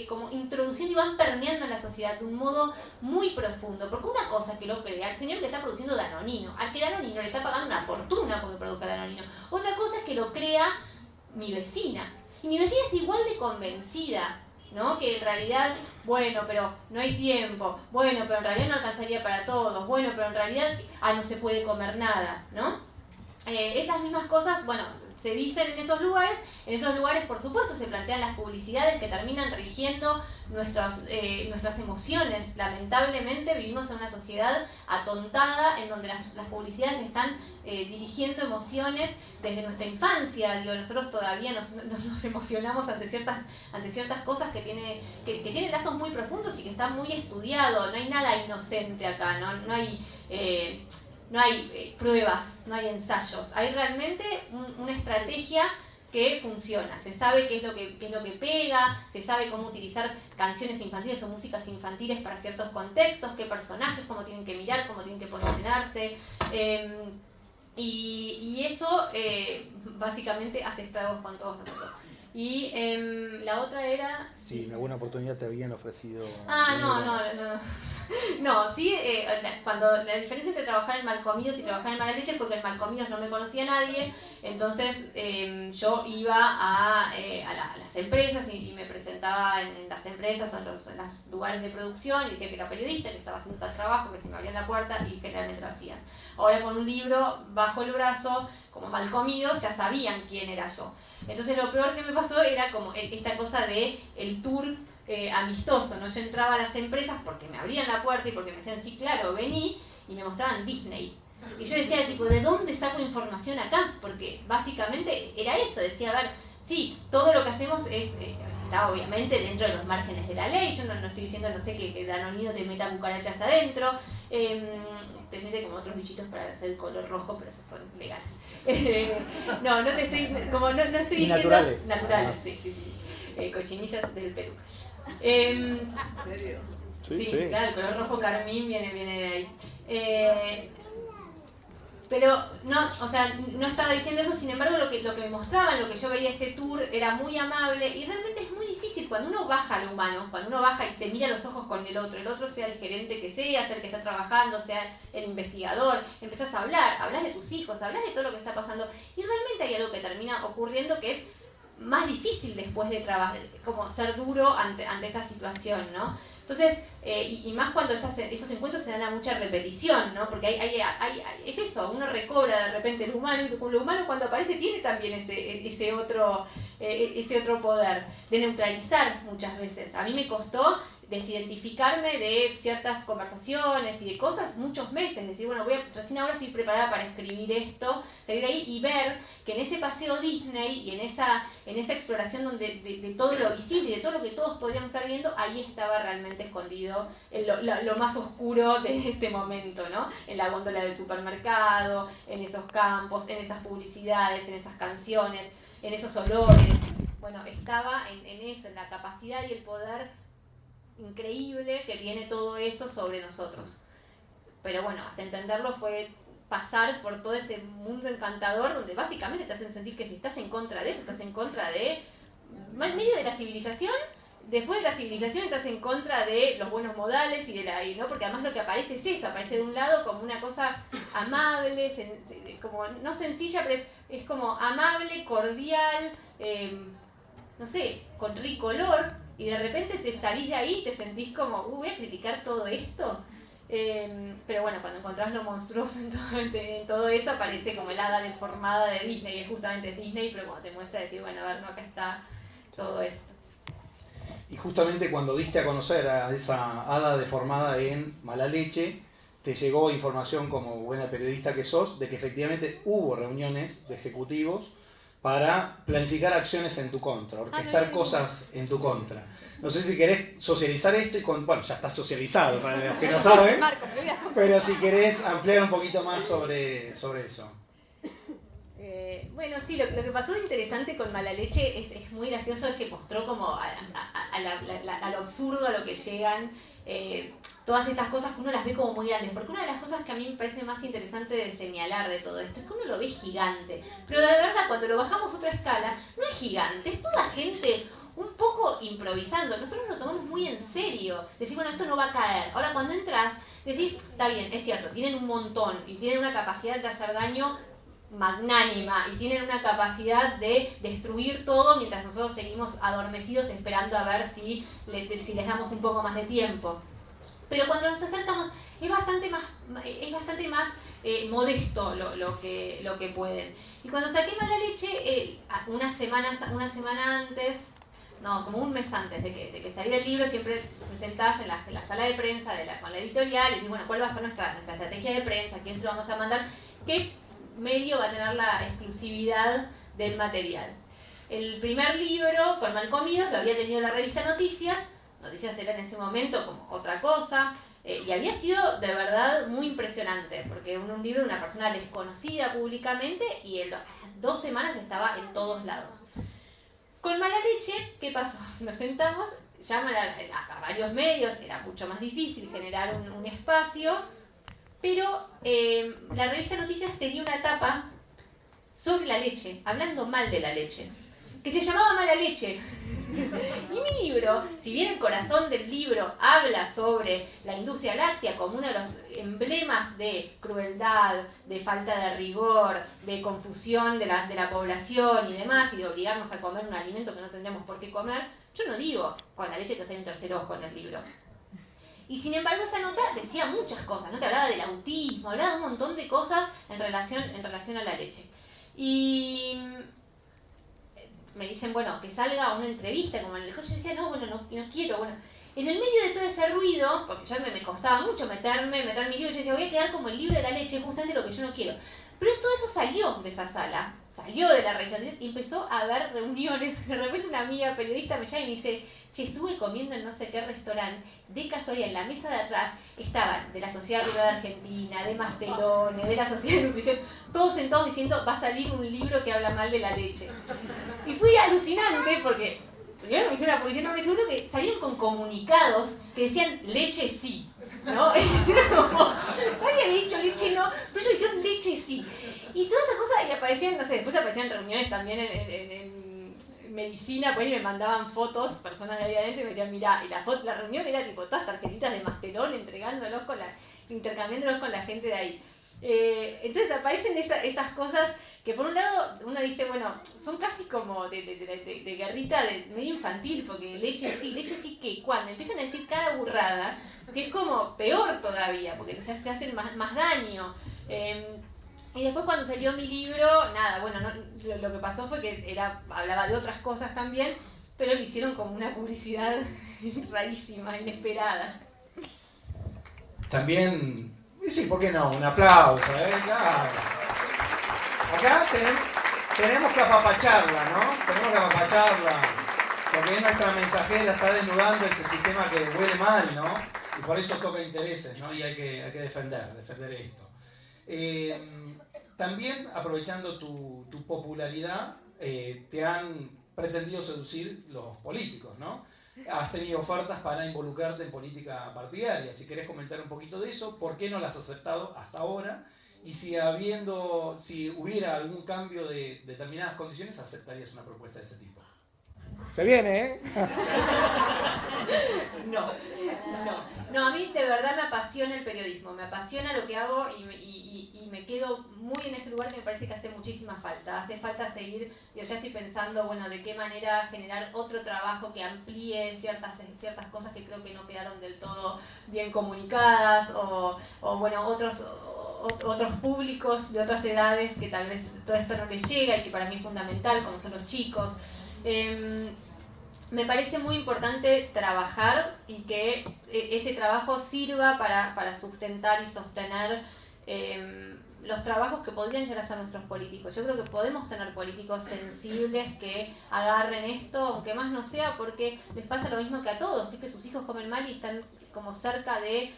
como introduciendo y van permeando en la sociedad de un modo muy profundo. Porque una cosa es que lo crea el señor que está produciendo Danonino, al que Danonino le está pagando una fortuna porque produzca Danonino. Otra cosa es que lo crea mi vecina. Y mi vecina está igual de convencida, ¿no? Que en realidad, bueno, pero no hay tiempo, bueno, pero en realidad no alcanzaría para todos, bueno, pero en realidad no se puede comer nada, ¿no? Esas mismas cosas, bueno, se dicen en esos lugares por supuesto se plantean las publicidades que terminan rigiendo nuestras emociones. Lamentablemente vivimos en una sociedad atontada en donde las publicidades están dirigiendo emociones desde nuestra infancia. Digo, nosotros todavía nos emocionamos ante ciertas cosas que tienen lazos muy profundos y que están muy estudiados. No hay nada inocente acá, no hay pruebas, no hay ensayos. Hay realmente una estrategia que funciona. Se sabe qué es lo que pega, se sabe cómo utilizar canciones infantiles o músicas infantiles para ciertos contextos, qué personajes, cómo tienen que mirar, cómo tienen que posicionarse. Y eso básicamente hace estragos con todos nosotros. Y la otra era... Sí, en alguna oportunidad te habían ofrecido... No, sí, cuando la diferencia entre trabajar en Malcomidos y trabajar en Mala Leche fue que en Malcomidos no me conocía nadie, entonces yo iba a las empresas y me presentaba en las empresas o en los lugares de producción y decía que era periodista, que estaba haciendo tal trabajo, que se me abrían la puerta y generalmente lo hacían. Ahora con un libro bajo el brazo, como Malcomidos, ya sabían quién era yo. Entonces lo peor que me pasó era como esta cosa de el tour amistoso, ¿no? Yo entraba a las empresas porque me abrían la puerta y porque me decían, sí, claro, vení, y me mostraban Disney. Y yo decía, tipo, ¿de dónde saco información acá? Porque básicamente era eso, decía, a ver, sí, todo lo que hacemos está obviamente dentro de los márgenes de la ley, yo no estoy diciendo, no sé, que Danonino te meta cucarachas adentro, te mete como otros bichitos para hacer el color rojo, pero esos son legales. No estoy diciendo... Naturales. Naturales, sí. Cochinillas del Perú. ¿En serio? Sí, claro, el color rojo carmín viene de ahí. Pero no estaba diciendo eso, sin embargo lo que me mostraban, lo que yo veía ese tour era muy amable y realmente es muy difícil cuando uno baja a lo humano, cuando uno baja y se mira a los ojos con el otro sea el gerente que sea el que está trabajando, sea el investigador, empezás a hablas de tus hijos, hablas de todo lo que está pasando y realmente hay algo que termina ocurriendo que es más difícil después de trabajar, como ser duro ante esa situación, ¿no? Entonces, y más cuando esos encuentros se dan a mucha repetición, ¿no? Porque es eso, uno recobra de repente lo humano, y lo humano cuando aparece tiene también ese otro poder de neutralizar muchas veces. A mí me costó desidentificarme de ciertas conversaciones y de cosas muchos meses, decir, bueno, recién ahora estoy preparada para escribir esto, salir de ahí y ver que en ese paseo Disney y en esa exploración de todo lo visible y de todo lo que todos podríamos estar viendo, ahí estaba realmente escondido lo más oscuro de este momento, ¿no? En la góndola del supermercado, en esos campos, en esas publicidades, en esas canciones, en esos olores. Bueno, estaba en eso, en la capacidad y el poder increíble que tiene todo eso sobre nosotros. Pero bueno, hasta entenderlo fue pasar por todo ese mundo encantador donde básicamente te hacen sentir que si estás en contra de eso, estás en contra de medio de la civilización, después de la civilización estás en contra de los buenos modales y ¿no? Porque además lo que aparece es eso, aparece de un lado como una cosa amable, como no sencilla, pero es como amable, cordial, no sé, con rico olor. Y de repente te salís de ahí y te sentís como, voy a criticar todo esto. Pero bueno, cuando encontrás lo monstruoso en todo eso, aparece como el hada deformada de Disney, y es justamente Disney, pero cuando te muestra decir, bueno, a ver, no, acá está todo esto. Y justamente cuando diste a conocer a esa hada deformada en Mala Leche, te llegó información como buena periodista que sos, de que efectivamente hubo reuniones de ejecutivos para planificar acciones en tu contra, orquestar cosas en tu contra. No sé si querés socializar esto y bueno, ya está socializado para los que no saben, pero si querés ampliar un poquito más sobre eso. Bueno, sí, lo que pasó de interesante con Mala Leche es muy gracioso, es que mostró como a lo absurdo a lo que llegan todas estas cosas que uno las ve como muy grandes, porque una de las cosas que a mí me parece más interesante de señalar de todo esto es que uno lo ve gigante, pero de verdad cuando lo bajamos a otra escala, no es gigante, es toda gente un poco improvisando, nosotros lo tomamos muy en serio, decir, bueno, esto no va a caer. Ahora cuando entras, decís, está bien, es cierto, tienen un montón y tienen una capacidad de hacer daño magnánima y tienen una capacidad de destruir todo mientras nosotros seguimos adormecidos esperando a ver si les damos un poco más de tiempo. Pero cuando nos acercamos es bastante más modesto lo que pueden. Y cuando saqué Mala Leche, una semana antes, no, como un mes antes de que saliera el libro, siempre te sentás en la sala de prensa con la editorial y decís, bueno, ¿cuál va a ser nuestra estrategia de prensa? ¿A quién se lo vamos a mandar? ¿Qué medio va a tener la exclusividad del material? El primer libro, con Malcomidos, lo había tenido la revista Noticias era en ese momento como otra cosa, y había sido de verdad muy impresionante, porque un libro de una persona desconocida públicamente y en 2 semanas estaba en todos lados. Con Mala Leche, ¿qué pasó? Nos sentamos, llaman a varios medios, era mucho más difícil generar un espacio, pero la revista Noticias tenía una tapa sobre la leche, hablando mal de la leche, que se llamaba Mala Leche. Y mi libro, si bien el corazón del libro habla sobre la industria láctea como uno de los emblemas de crueldad, de falta de rigor, de confusión de la población y demás, y de obligarnos a comer un alimento que no tendríamos por qué comer, yo no digo con la leche te sale un tercer ojo en el libro. Y sin embargo esa nota decía muchas cosas, ¿no? Te hablaba del autismo, hablaba de un montón de cosas en relación a la leche. Y me dicen, bueno, que salga una entrevista como en el coche. Yo decía, no, bueno, no quiero. Bueno, en el medio de todo ese ruido, porque ya me costaba mucho meter mi libro, yo decía, voy a quedar como el libro de la leche, justamente lo que yo no quiero. Pero todo eso salió de esa sala, salió de la región y empezó a haber reuniones. De repente una amiga periodista me llama y me dice, che, estuve comiendo en no sé qué restaurante, de casualidad en la mesa de atrás estaban de la Sociedad Rural Argentina, de Mastelone, de la Sociedad de Nutrición, todos sentados diciendo, va a salir un libro que habla mal de la leche. Y fue alucinante porque primero me hicieron la publicidad, no me segundo que salieron con comunicados que decían leche sí, ¿no? Nadie había dicho leche no, pero ellos dijeron leche sí. Y todas esas cosas, y aparecían, no sé, después aparecían reuniones también en medicina, pues ahí me mandaban fotos, personas de ahí adentro, y me decían, mirá, y la reunión era tipo todas tarjetitas de Mastelón, intercambiándolos con la gente de ahí. Entonces aparecen esas cosas que por un lado uno dice, bueno, son casi como de guerrita medio infantil, porque leche sí que cuando empiezan a decir cada burrada, que es como peor todavía, porque se hacen más daño. Y después cuando salió mi libro, nada, bueno, lo que pasó fue que hablaba de otras cosas también, pero le hicieron como una publicidad rarísima, inesperada. También, sí, ¿por qué no? Un aplauso, claro. Acá tenemos que apapacharla, ¿no? Tenemos que apapacharla, porque es nuestra mensajera, está desnudando ese sistema que huele mal, ¿no? Y por eso toca intereses, ¿no? Y hay que defender esto. También, aprovechando tu popularidad, te han pretendido seducir los políticos, ¿no? Has tenido ofertas para involucrarte en política partidaria. Si querés comentar un poquito de eso, ¿por qué no las has aceptado hasta ahora? Y si hubiera algún cambio de determinadas condiciones, ¿aceptarías una propuesta de ese tipo? Se viene, ¿eh? No, a mí de verdad me apasiona el periodismo, me apasiona lo que hago y me quedo muy en ese lugar que me parece que hace muchísima falta. Hace falta seguir, yo ya estoy pensando, bueno, de qué manera generar otro trabajo que amplíe ciertas cosas que creo que no quedaron del todo bien comunicadas o bueno, otros públicos de otras edades que tal vez todo esto no les llega y que para mí es fundamental, como son los chicos. Me parece muy importante trabajar y que ese trabajo sirva para sustentar y sostener los trabajos que podrían llegar a ser nuestros políticos. Yo creo que podemos tener políticos sensibles que agarren esto, aunque más no sea porque les pasa lo mismo que a todos, que sus hijos comen mal y están como cerca de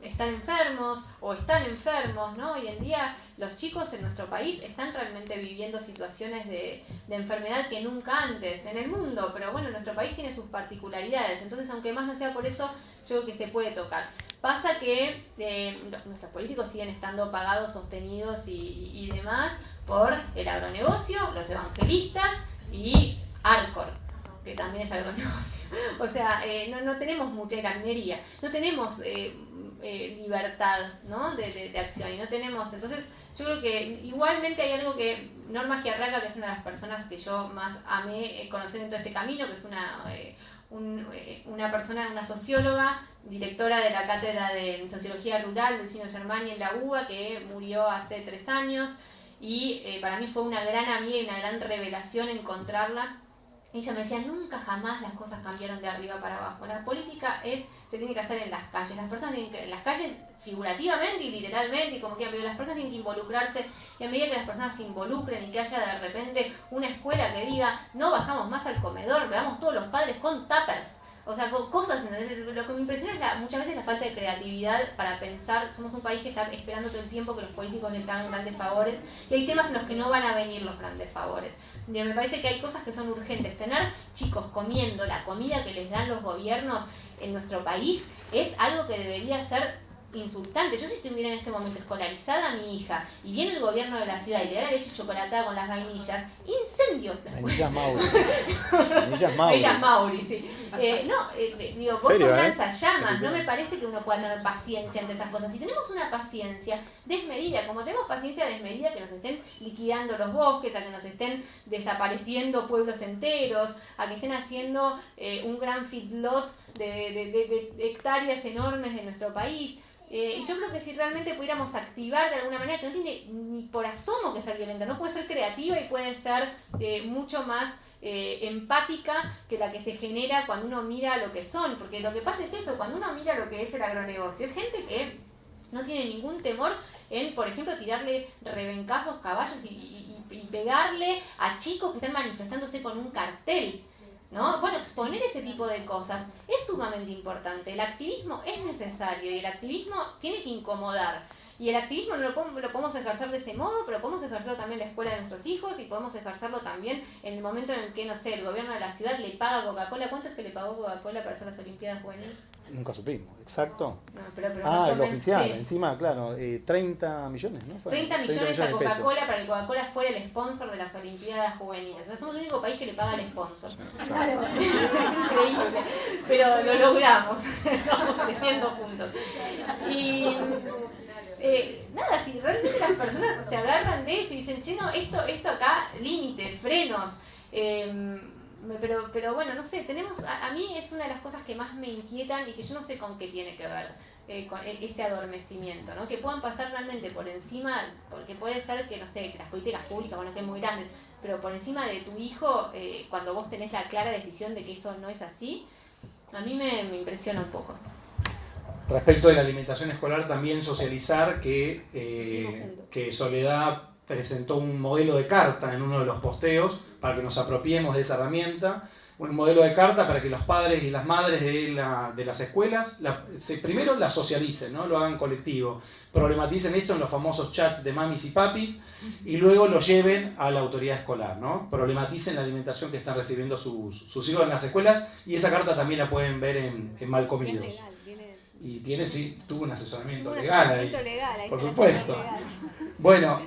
están enfermos o están enfermos, ¿no? Hoy en día los chicos en nuestro país están realmente viviendo situaciones de enfermedad que nunca antes en el mundo, pero bueno, nuestro país tiene sus particularidades, entonces aunque más no sea por eso, yo creo que se puede tocar. Pasa que nuestros políticos siguen estando pagados, sostenidos y demás por el agronegocio, los evangelistas y Arcor, que también es agronegocio. O sea, no tenemos mucha ganadería, no tenemos libertad, ¿no? de acción y no tenemos, entonces yo creo que igualmente hay algo que Norma Giarraga, que es una de las personas que yo más amé conocer en todo este camino, que es una persona, una socióloga, directora de la cátedra de Sociología Rural, Luciano Germani en la UBA, que murió hace 3 años y para mí fue una gran amiga y una gran revelación encontrarla. Ella me decía, nunca jamás las cosas cambiaron de arriba para abajo. La política se tiene que hacer en las calles. Las personas tienen que, en las calles figurativamente y literalmente, y como quieran, pero las personas tienen que involucrarse, y a medida que las personas se involucren y que haya de repente una escuela que diga, no bajamos más al comedor, veamos todos los padres con tuppers. O sea, cosas, lo que me impresiona es muchas veces la falta de creatividad para pensar. Somos un país que está esperando todo el tiempo que los políticos les hagan grandes favores y hay temas en los que no van a venir los grandes favores. Y me parece que hay cosas que son urgentes. Tener chicos comiendo la comida que les dan los gobiernos en nuestro país es algo que debería ser insultante. Yo si estuviera en este momento escolarizada a mi hija y viene el gobierno de la ciudad y le da la leche chocolatada con las vainillas, incendio. Vainillas Mauri. Vainillas Mauri. Vainillas Mauri, sí. Digo, vos ¿Serio, con lanzas llamas, ¿Serio? no me parece que uno pueda tener paciencia ante esas cosas. Si tenemos una paciencia desmedida, como tenemos paciencia desmedida que nos estén liquidando los bosques, a que nos estén desapareciendo pueblos enteros, a que estén haciendo un gran feedlot de hectáreas enormes de nuestro país. Y yo creo que si realmente pudiéramos activar de alguna manera, que no tiene ni por asomo que ser violenta, no puede ser creativa y puede ser mucho más empática que la que se genera cuando uno mira lo que son, porque lo que pasa es eso, cuando uno mira lo que es el agronegocio, es gente que no tiene ningún temor en, por ejemplo, tirarle rebencazos, caballos y pegarle a chicos que están manifestándose con un cartel, ¿no? Bueno, exponer ese tipo de cosas es sumamente importante. El activismo es necesario y el activismo tiene que incomodar. Y el activismo lo podemos ejercer de ese modo, pero podemos ejercerlo también en la escuela de nuestros hijos y podemos ejercerlo también en el momento en el que, no sé, el gobierno de la ciudad le paga a Coca-Cola. ¿Cuánto es que le pagó Coca-Cola para hacer las Olimpiadas Juveniles? Nunca supimos, exacto. No, pero El oficial, sí. encima, claro, 30 millones, ¿no? 30 millones a Coca-Cola para que Coca-Cola fuera el sponsor de las Olimpiadas Juveniles. O sea, somos el único país que le paga al sponsor. Claro. Increíble. Pero lo logramos. Estamos creciendo juntos. Y nada, si realmente las personas se agarran de eso y dicen, che, no, esto acá, límite, frenos. Pero bueno, no sé, a mí es una de las cosas que más me inquietan y que yo no sé con qué tiene que ver con ese adormecimiento, ¿no? Que puedan pasar realmente por encima, porque puede ser que, no sé, que las políticas públicas, bueno, que es muy grande, pero por encima de tu hijo, cuando vos tenés la clara decisión de que eso no es así, a mí me impresiona un poco. Respecto de la alimentación escolar, también socializar que Soledad presentó un modelo de carta en uno de los posteos para que nos apropiemos de esa herramienta, un modelo de carta para que los padres y las madres de las escuelas primero la socialicen, ¿no? Lo hagan colectivo, problematicen esto en los famosos chats de mamis y papis y luego lo lleven a la autoridad escolar, ¿no? Problematicen la alimentación que están recibiendo sus hijos en las escuelas y esa carta también la pueden ver en Malcomidos. Y tuvo un asesoramiento legal ahí, por supuesto. Bueno,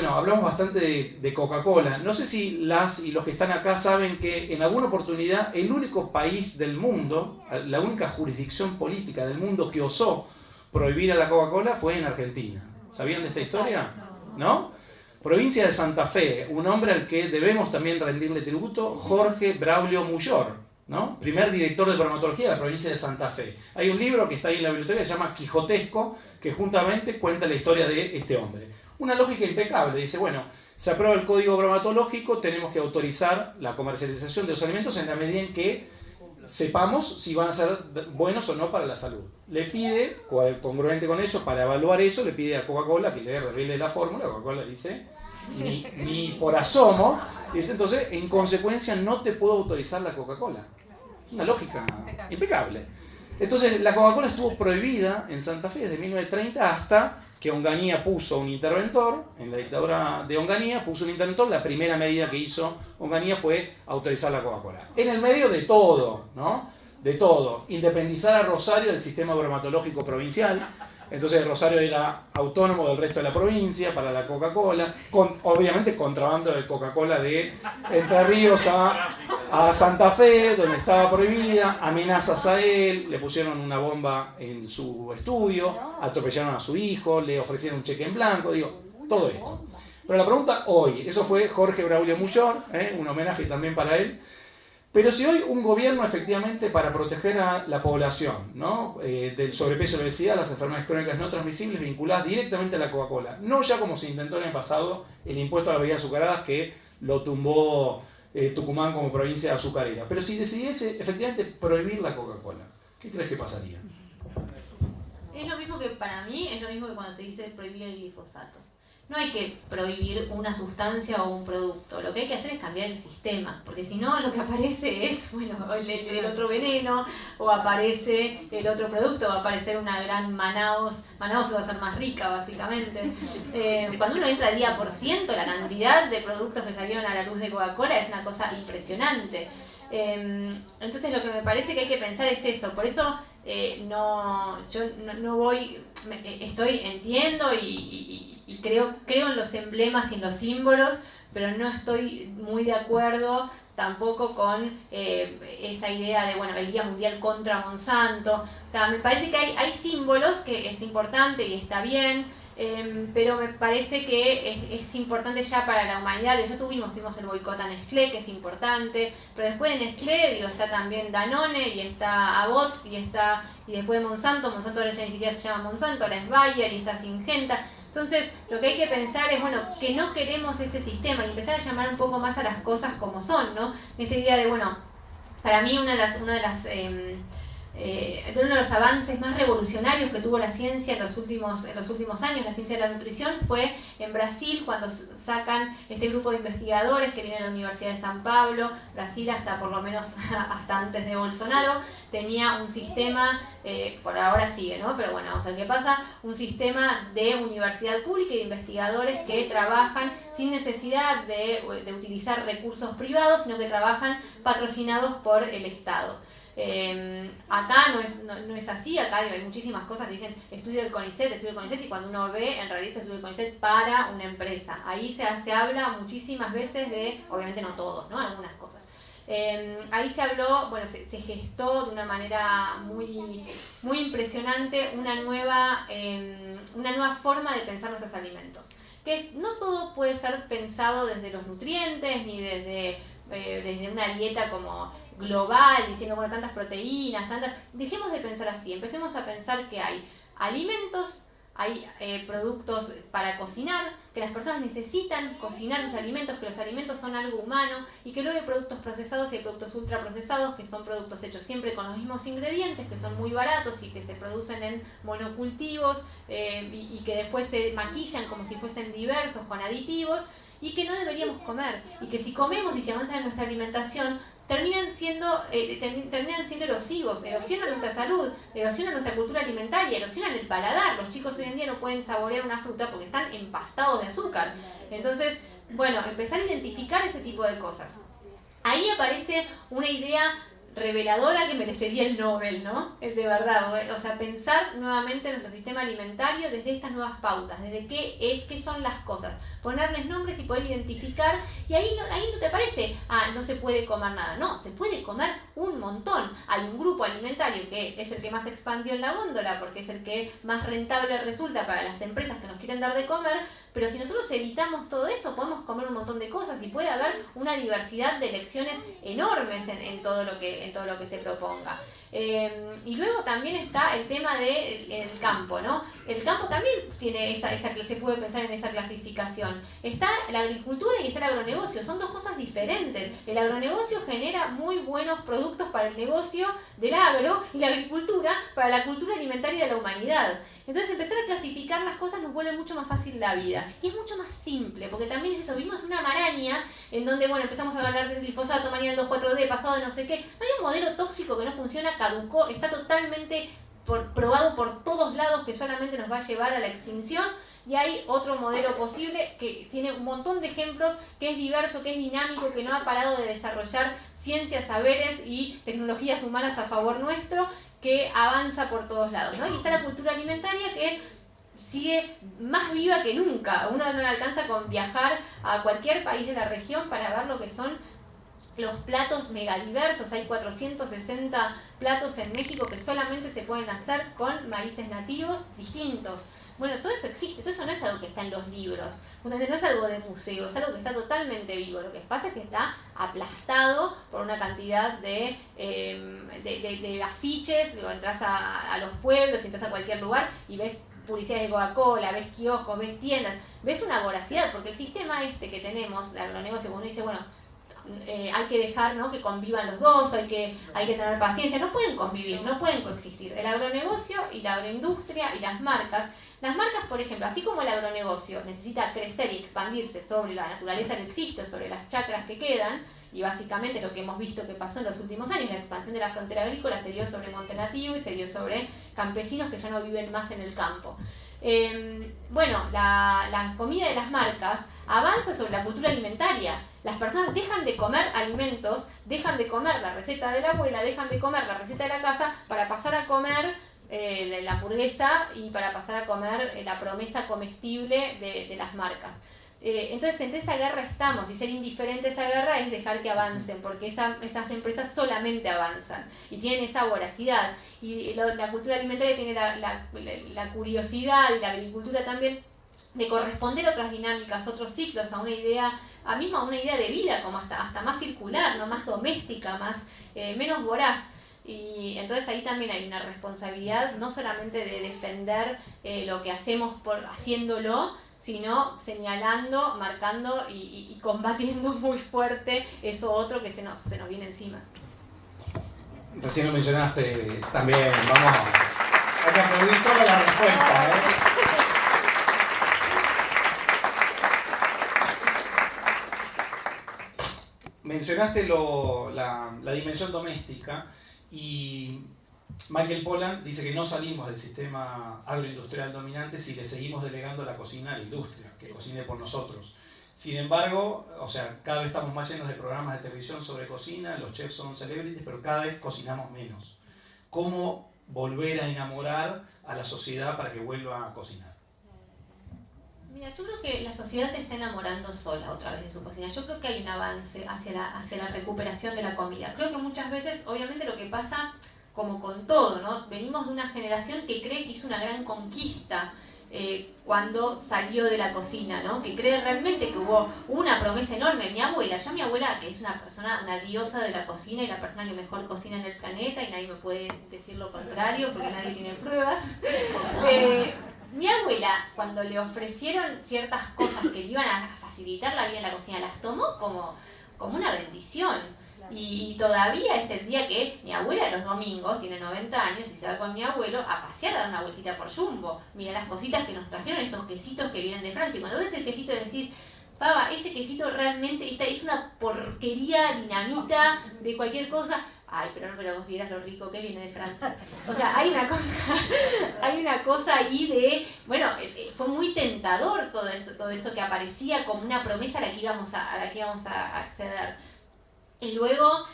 hablamos bastante de Coca-Cola. No sé si las y los que están acá saben que en alguna oportunidad el único país del mundo, la única jurisdicción política del mundo que osó prohibir a la Coca-Cola fue en Argentina. ¿Sabían de esta historia? ¿No? Provincia de Santa Fe, un hombre al que debemos también rendirle tributo, Jorge Braulio Muyor, ¿no? Primer director de bromatología de la provincia de Santa Fe. Hay un libro que está ahí en la biblioteca que se llama Quijotesco, que juntamente cuenta la historia de este hombre. Una lógica impecable, dice, bueno, se aprueba el código bromatológico, tenemos que autorizar la comercialización de los alimentos en la medida en que sepamos si van a ser buenos o no para la salud. Le pide, congruente con eso, para evaluar eso, le pide a Coca-Cola que le revele la fórmula. Coca-Cola dice, ni por asomo. Dice, entonces, en consecuencia, no te puedo autorizar la Coca-Cola. Una lógica impecable. Entonces, la Coca-Cola estuvo prohibida en Santa Fe desde 1930 hasta que Onganía puso un interventor, en la dictadura de Onganía puso un interventor. La primera medida que hizo Onganía fue autorizar la Coca-Cola. En el medio de todo, ¿no? De todo. Independizar a Rosario del sistema bromatológico provincial. Entonces Rosario era autónomo del resto de la provincia para la Coca-Cola. Obviamente contrabando de Coca-Cola de Entre Ríos a Santa Fe, donde estaba prohibida. Amenazas a él, le pusieron una bomba en su estudio, atropellaron a su hijo, le ofrecieron un cheque en blanco, todo esto. Pero la pregunta hoy, eso fue Jorge Braulio Muyor, un homenaje también para él. Pero si hoy un gobierno efectivamente para proteger a la población, ¿no? Del sobrepeso y la obesidad, las enfermedades crónicas no transmisibles vinculadas directamente a la Coca-Cola, no ya como se intentó en el pasado el impuesto a las bebidas azucaradas que lo tumbó Tucumán como provincia azucarera, pero si decidiese efectivamente prohibir la Coca-Cola, ¿qué crees que pasaría? Es lo mismo que para mí, es lo mismo que cuando se dice prohibir el glifosato. No hay que prohibir una sustancia o un producto, lo que hay que hacer es cambiar el sistema, porque si no lo que aparece es, bueno, el otro veneno, o aparece el otro producto, va a aparecer una gran Manaos va a ser más rica básicamente. Cuando uno entra al día por ciento, la cantidad de productos que salieron a la luz de Coca-Cola es una cosa impresionante. Entonces lo que me parece que hay que pensar es eso, por eso yo no voy, entiendo y creo en los emblemas y en los símbolos, pero no estoy muy de acuerdo tampoco con esa idea de, bueno, el Día Mundial contra Monsanto. O sea, me parece que hay símbolos que es importante y está bien, pero me parece que es importante ya para la humanidad. Ya tuvimos el boicot a Nestlé, que es importante, pero después de Nestlé, está también Danone, y está Abbott, y después de Monsanto ahora ya ni siquiera se llama Monsanto, ahora es Bayer, y está Syngenta. Entonces, lo que hay que pensar es, bueno, que no queremos este sistema y empezar a llamar un poco más a las cosas como son, ¿no? Esta idea de, bueno, para mí uno de los avances más revolucionarios que tuvo la ciencia en los últimos años, la ciencia de la nutrición, fue en Brasil, cuando sacan este grupo de investigadores que vienen a la Universidad de San Pablo. Brasil, por lo menos hasta antes de Bolsonaro, tenía un sistema, por ahora sigue, ¿no? Pero bueno, vamos a ver qué pasa, un sistema de universidad pública y de investigadores que trabajan sin necesidad de utilizar recursos privados, sino que trabajan patrocinados por el Estado. Acá no es así. Acá hay muchísimas cosas que dicen estudio del CONICET, y cuando uno ve, en realidad es estudio del CONICET para una empresa. Ahí se habla muchísimas veces de, obviamente no todos, ¿no? Algunas cosas. Ahí se habló, bueno, se gestó de una manera muy, muy impresionante una nueva forma de pensar nuestros alimentos. Que no todo puede ser pensado desde los nutrientes, ni desde una dieta como global, diciendo, bueno, tantas proteínas, dejemos de pensar así, empecemos a pensar que hay alimentos, hay productos para cocinar, que las personas necesitan cocinar sus alimentos, que los alimentos son algo humano, y que luego hay productos procesados y hay productos ultraprocesados, que son productos hechos siempre con los mismos ingredientes, que son muy baratos y que se producen en monocultivos, y que después se maquillan como si fuesen diversos, con aditivos, y que no deberíamos comer, y que si comemos y se avanza en nuestra alimentación, terminan siendo erosivos, erosionan nuestra salud, erosionan nuestra cultura alimentaria, erosionan el paladar. Los chicos hoy en día no pueden saborear una fruta porque están empastados de azúcar. Entonces, bueno, empezar a identificar ese tipo de cosas. Ahí aparece una idea reveladora que merecería el Nobel, ¿no? Es de verdad, o sea, pensar nuevamente nuestro sistema alimentario desde estas nuevas pautas, desde qué son las cosas, ponerles nombres y poder identificar, y ahí no te parece, no se puede comer nada, no, se puede comer un montón. Hay un grupo alimentario que es el que más expandió en la góndola, porque es el que más rentable resulta para las empresas que nos quieren dar de comer, pero si nosotros evitamos todo eso, podemos comer un montón de cosas y puede haber una diversidad de elecciones enormes en todo lo que se proponga. Y luego también está el tema del campo, ¿no? El campo también tiene se puede pensar en esa clasificación. Está la agricultura y está el agronegocio, son dos cosas diferentes. El agronegocio genera muy buenos productos para el negocio del agro y la agricultura para la cultura alimentaria de la humanidad. Entonces empezar a clasificar las cosas nos vuelve mucho más fácil la vida. Y es mucho más simple, porque también es eso, vivimos una maraña en donde, bueno, empezamos a hablar del glifosato, mañana el 2,4-D, pasado de no sé qué. No hay un modelo tóxico que no funciona, caducó, está totalmente probado por todos lados que solamente nos va a llevar a la extinción. Y hay otro modelo posible que tiene un montón de ejemplos, que es diverso, que es dinámico, que no ha parado de desarrollar ciencias, saberes y tecnologías humanas a favor nuestro, que avanza por todos lados, ¿no? Y está la cultura alimentaria que sigue más viva que nunca. Uno no le alcanza con viajar a cualquier país de la región para ver lo que son los platos megadiversos. Hay 460 platos en México que solamente se pueden hacer con maíces nativos distintos. Bueno, todo eso existe, todo eso no es algo que está en los libros, no es algo de museo, es algo que está totalmente vivo. Lo que pasa es que está aplastado por una cantidad de afiches. Luego entras a los pueblos, entras a cualquier lugar y ves publicidades de Coca-Cola, ves kioscos, ves tiendas, ves una voracidad, porque el sistema que tenemos de agronegocio, cuando uno dice, bueno, hay que dejar, ¿no?, que convivan los dos, hay que tener paciencia, no pueden convivir, no pueden coexistir. El agronegocio y la agroindustria y las marcas, por ejemplo, así como el agronegocio necesita crecer y expandirse sobre la naturaleza que existe, sobre las chacras que quedan, y básicamente lo que hemos visto que pasó en los últimos años, la expansión de la frontera agrícola se dio sobre monte nativo y se dio sobre campesinos que ya no viven más en el campo. Bueno, la comida de las marcas avanza sobre la cultura alimentaria. Las personas dejan de comer alimentos, dejan de comer la receta de la abuela, dejan de comer la receta de la casa para pasar a comer la hamburguesa y para pasar a comer la promesa comestible de las marcas. Entonces, entre esa guerra estamos, y ser indiferente a esa guerra es dejar que avancen, porque esas empresas solamente avanzan y tienen esa voracidad. Y la cultura alimentaria tiene la curiosidad, y la agricultura también, de corresponder a otras dinámicas, otros ciclos, a una idea de vida, como hasta más circular, no más doméstica, menos voraz. Y entonces ahí también hay una responsabilidad, no solamente de defender lo que hacemos haciéndolo, sino señalando, marcando y combatiendo muy fuerte eso otro que se nos viene encima. Recién lo mencionaste también, hay que aplaudir toda la respuesta, ¿eh? Mencionaste la dimensión doméstica, y Michael Pollan dice que no salimos del sistema agroindustrial dominante si le seguimos delegando la cocina a la industria, que cocine por nosotros. Sin embargo, cada vez estamos más llenos de programas de televisión sobre cocina, los chefs son celebrities, pero cada vez cocinamos menos. ¿Cómo volver a enamorar a la sociedad para que vuelva a cocinar? Mira, yo creo que la sociedad se está enamorando sola otra vez de su cocina. Yo creo que hay un avance hacia la recuperación de la comida. Creo que muchas veces, obviamente, lo que pasa, como con todo, ¿no? Venimos de una generación que cree que hizo una gran conquista cuando salió de la cocina, ¿no? Que cree realmente que hubo una promesa enorme. Mi abuela, que es una persona, una diosa de la cocina y la persona que mejor cocina en el planeta, y nadie me puede decir lo contrario porque nadie tiene pruebas. Mi abuela, cuando le ofrecieron ciertas cosas que le iban a facilitar la vida en la cocina, las tomó como una bendición. Y todavía es el día que mi abuela los domingos, tiene 90 años, y se va con mi abuelo a pasear, a dar una vueltita por Jumbo. Mira las cositas que nos trajeron, estos quesitos que vienen de Francia. Y cuando ves el quesito decís, pava, ese quesito realmente es una porquería dinamita de cualquier cosa. Ay, pero vos vieras lo rico que viene de Francia. O sea, hay una cosa ahí de, bueno, fue muy tentador todo eso que aparecía como una promesa a la que íbamos a acceder. Y luego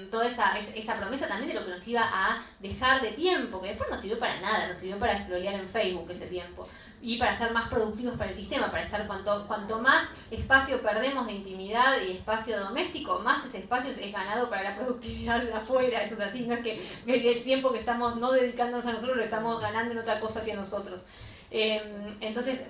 toda esa promesa también de lo que nos iba a dejar de tiempo, que después no sirvió para nada, nos sirvió para explorar en Facebook ese tiempo. Y para ser más productivos para el sistema, para estar cuanto más espacio perdemos de intimidad y espacio doméstico, más ese espacio es ganado para la productividad de afuera. Eso es así, no es que el tiempo que estamos no dedicándonos a nosotros lo estamos ganando en otra cosa hacia nosotros. Entonces,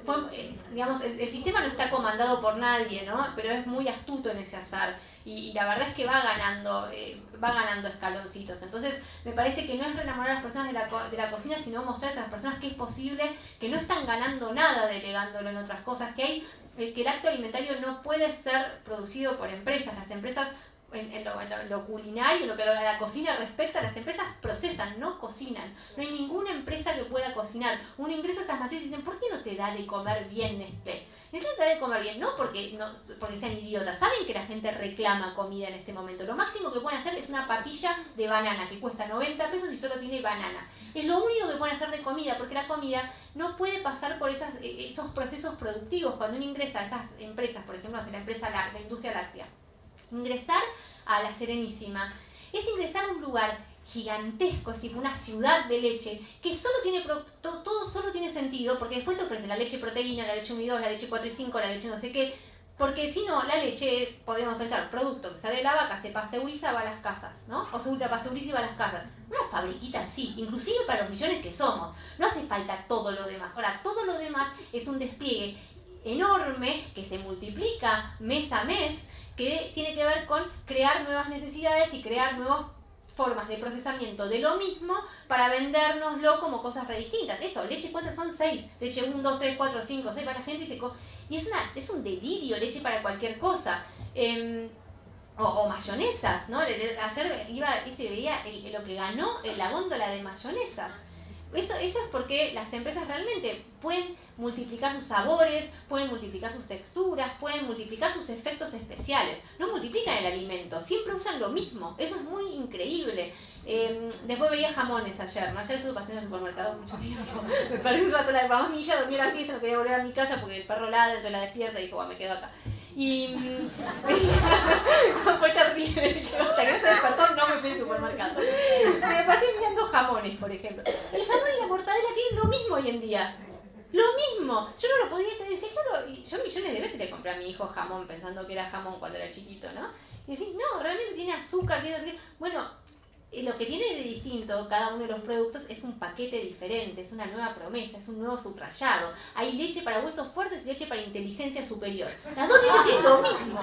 digamos, el sistema no está comandado por nadie, ¿no? Pero es muy astuto en ese azar. Y la verdad es que va ganando escaloncitos. Entonces, me parece que no es reenamorar a las personas de la cocina, sino mostrarles a las personas que es posible, que no están ganando nada delegándolo en otras cosas, que el acto alimentario no puede ser producido por empresas. Las empresas, en lo culinario, en lo que a la cocina respecta, las empresas procesan, no cocinan. No hay ninguna empresa que pueda cocinar. Uno ingresa a esas materias y dicen, ¿por qué no te da de comer bien Nestlé? Nestlé te da de comer bien, no porque sean idiotas. Saben que la gente reclama comida en este momento. Lo máximo que pueden hacer es una papilla de banana que cuesta 90 pesos y solo tiene banana. Es lo único que pueden hacer de comida, porque la comida no puede pasar por esos procesos productivos. Cuando uno ingresa a esas empresas, por ejemplo, la industria láctea, ingresar a La Serenísima es ingresar a un lugar gigantesco, es tipo una ciudad de leche que solo tiene todo solo tiene sentido porque después te ofrecen la leche proteína, la leche 1 y 2, la leche 4 y 5, la leche no sé qué, porque si no, la leche, podemos pensar, producto que sale de la vaca, se pasteuriza, va a las casas, ¿no? O se ultrapasteuriza y va a las casas. Una fabriquita así, inclusive para los millones que somos, no hace falta todo lo demás. Ahora, todo lo demás es un despliegue enorme que se multiplica mes a mes, que tiene que ver con crear nuevas necesidades y crear nuevas formas de procesamiento de lo mismo para vendérnoslo como cosas re distintas. Eso, leche, ¿cuántas son? 6. Leche 1, 2, 3, 4, 5, 6 para la gente y es un delirio, leche para cualquier cosa. O mayonesas, ¿no? Ayer iba y se veía lo que ganó la góndola de mayonesas. Eso es porque las empresas realmente pueden multiplicar sus sabores, pueden multiplicar sus texturas, pueden multiplicar sus efectos especiales. No multiplican el alimento, siempre usan lo mismo. Eso es muy increíble. Después veía jamones ayer, ¿no? Ayer estuve paseando en el supermercado mucho tiempo. Me parece un rato la mamá, mi hija dormía la siesta, no quería volver a mi casa porque el perro ladra, entonces la despierta y dijo, bueno, me quedo acá. Y fue terrible, hasta que no se despertó no me fui al supermercado. Me pasé mirando jamones, por ejemplo. El jamón y la mortadela tienen lo mismo hoy en día. Lo mismo. Yo no lo podía creer. Decía, claro, y yo millones de veces le compré a mi hijo jamón pensando que era jamón cuando era chiquito, ¿no? Y decís, no, realmente tiene azúcar, tiene así. Bueno, lo que tiene de distinto cada uno de los productos es un paquete diferente, es una nueva promesa, es un nuevo subrayado. Hay leche para huesos fuertes y leche para inteligencia superior. Las dos leches tienen lo mismo,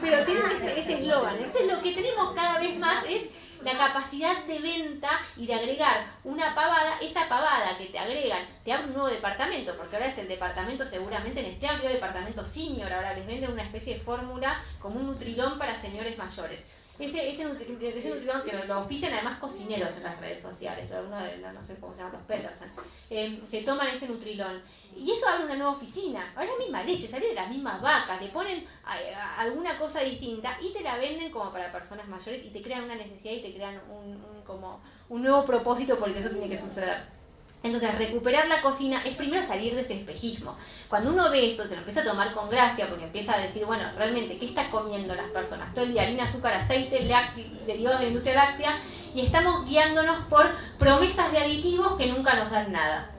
pero tienen ese eslogan. Entonces lo que tenemos cada vez más es la capacidad de venta y de agregar una pavada, esa pavada que te agregan, te abre un nuevo departamento, porque ahora es el departamento seguramente en este amplio departamento senior, ahora les venden una especie de fórmula como un Nutrilón para señores mayores. Ese Nutrilón que lo auspician además cocineros en las redes sociales, uno de, no sé cómo se llaman, los Peterson, que toman ese Nutrilón. Y eso abre una nueva oficina, ahora es la misma leche, sale de las mismas vacas, le ponen alguna cosa distinta y te la venden como para personas mayores y te crean una necesidad y te crean como un nuevo propósito por el que eso tiene que suceder. Entonces, recuperar la cocina es primero salir de ese espejismo. Cuando uno ve eso, se lo empieza a tomar con gracia porque empieza a decir, bueno, realmente, ¿qué están comiendo las personas? Todo el día harina, azúcar, aceite, derivados de la industria láctea, y estamos guiándonos por promesas de aditivos que nunca nos dan nada.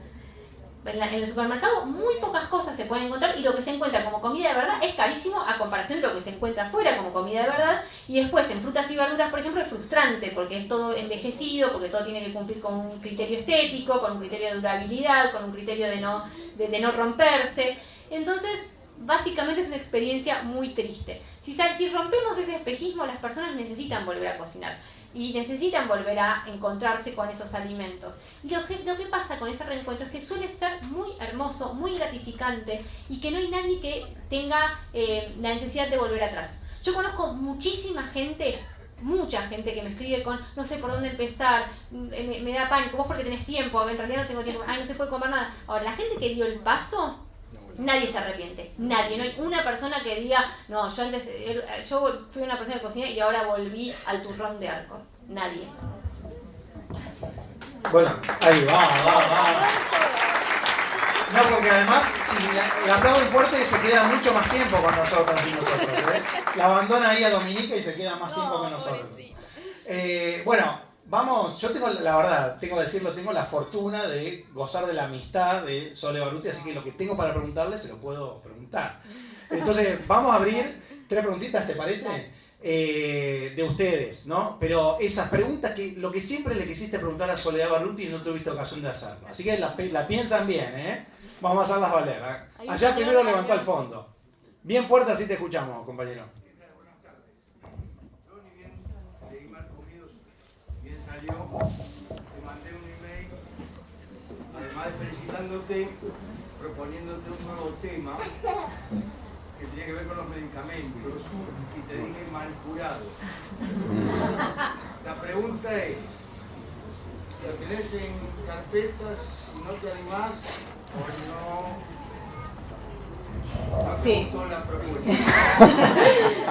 En el supermercado muy pocas cosas se pueden encontrar y lo que se encuentra como comida de verdad es carísimo a comparación de lo que se encuentra afuera como comida de verdad. Y después en frutas y verduras, por ejemplo, es frustrante porque es todo envejecido, porque todo tiene que cumplir con un criterio estético, con un criterio de durabilidad, con un criterio de no romperse. Entonces, básicamente es una experiencia muy triste. Si rompemos ese espejismo, las personas necesitan volver a cocinar y necesitan volver a encontrarse con esos alimentos. Y lo que pasa con ese reencuentro es que suele ser muy hermoso, muy gratificante y que no hay nadie que tenga la necesidad de volver atrás. Yo conozco muchísima gente, mucha gente que me escribe con no sé por dónde empezar, me da pánico, vos porque tenés tiempo, en realidad no tengo tiempo, no se puede comer nada. Ahora, la gente que dio el paso, nadie se arrepiente, nadie, no hay una persona que diga, no, yo fui una persona que cociné y ahora volví al turrón de Arcor, nadie. Bueno, ahí va. No, porque además, si la aplauden fuerte, se queda mucho más tiempo con nosotros y nosotros. La abandona ahí a Dominica y se queda más tiempo con nosotros. Bueno, vamos, yo tengo, la verdad, tengo que decirlo, tengo la fortuna de gozar de la amistad de Sole Baruti, así que lo que tengo para preguntarle se lo puedo preguntar. Entonces, vamos a abrir 3 preguntitas, ¿te parece? De ustedes, ¿no? Pero esas preguntas que lo que siempre le quisiste preguntar a Soledad Baruti y no tuviste ocasión de hacerlo. Así que la piensan bien, ¿eh? Vamos a hacerlas valer, ¿eh? Allá primero levantó al fondo. Bien fuerte, así te escuchamos, compañero. Buenas tardes. Yo ni bien leí Marcomidos, bien salió, te mandé un email, además de felicitándote, proponiéndote un nuevo tema que tiene que ver con los medicamentos y te dije mal curado. La pregunta es, ¿lo tenés en carpetas, si no te animás o no? Sí. La propuesta.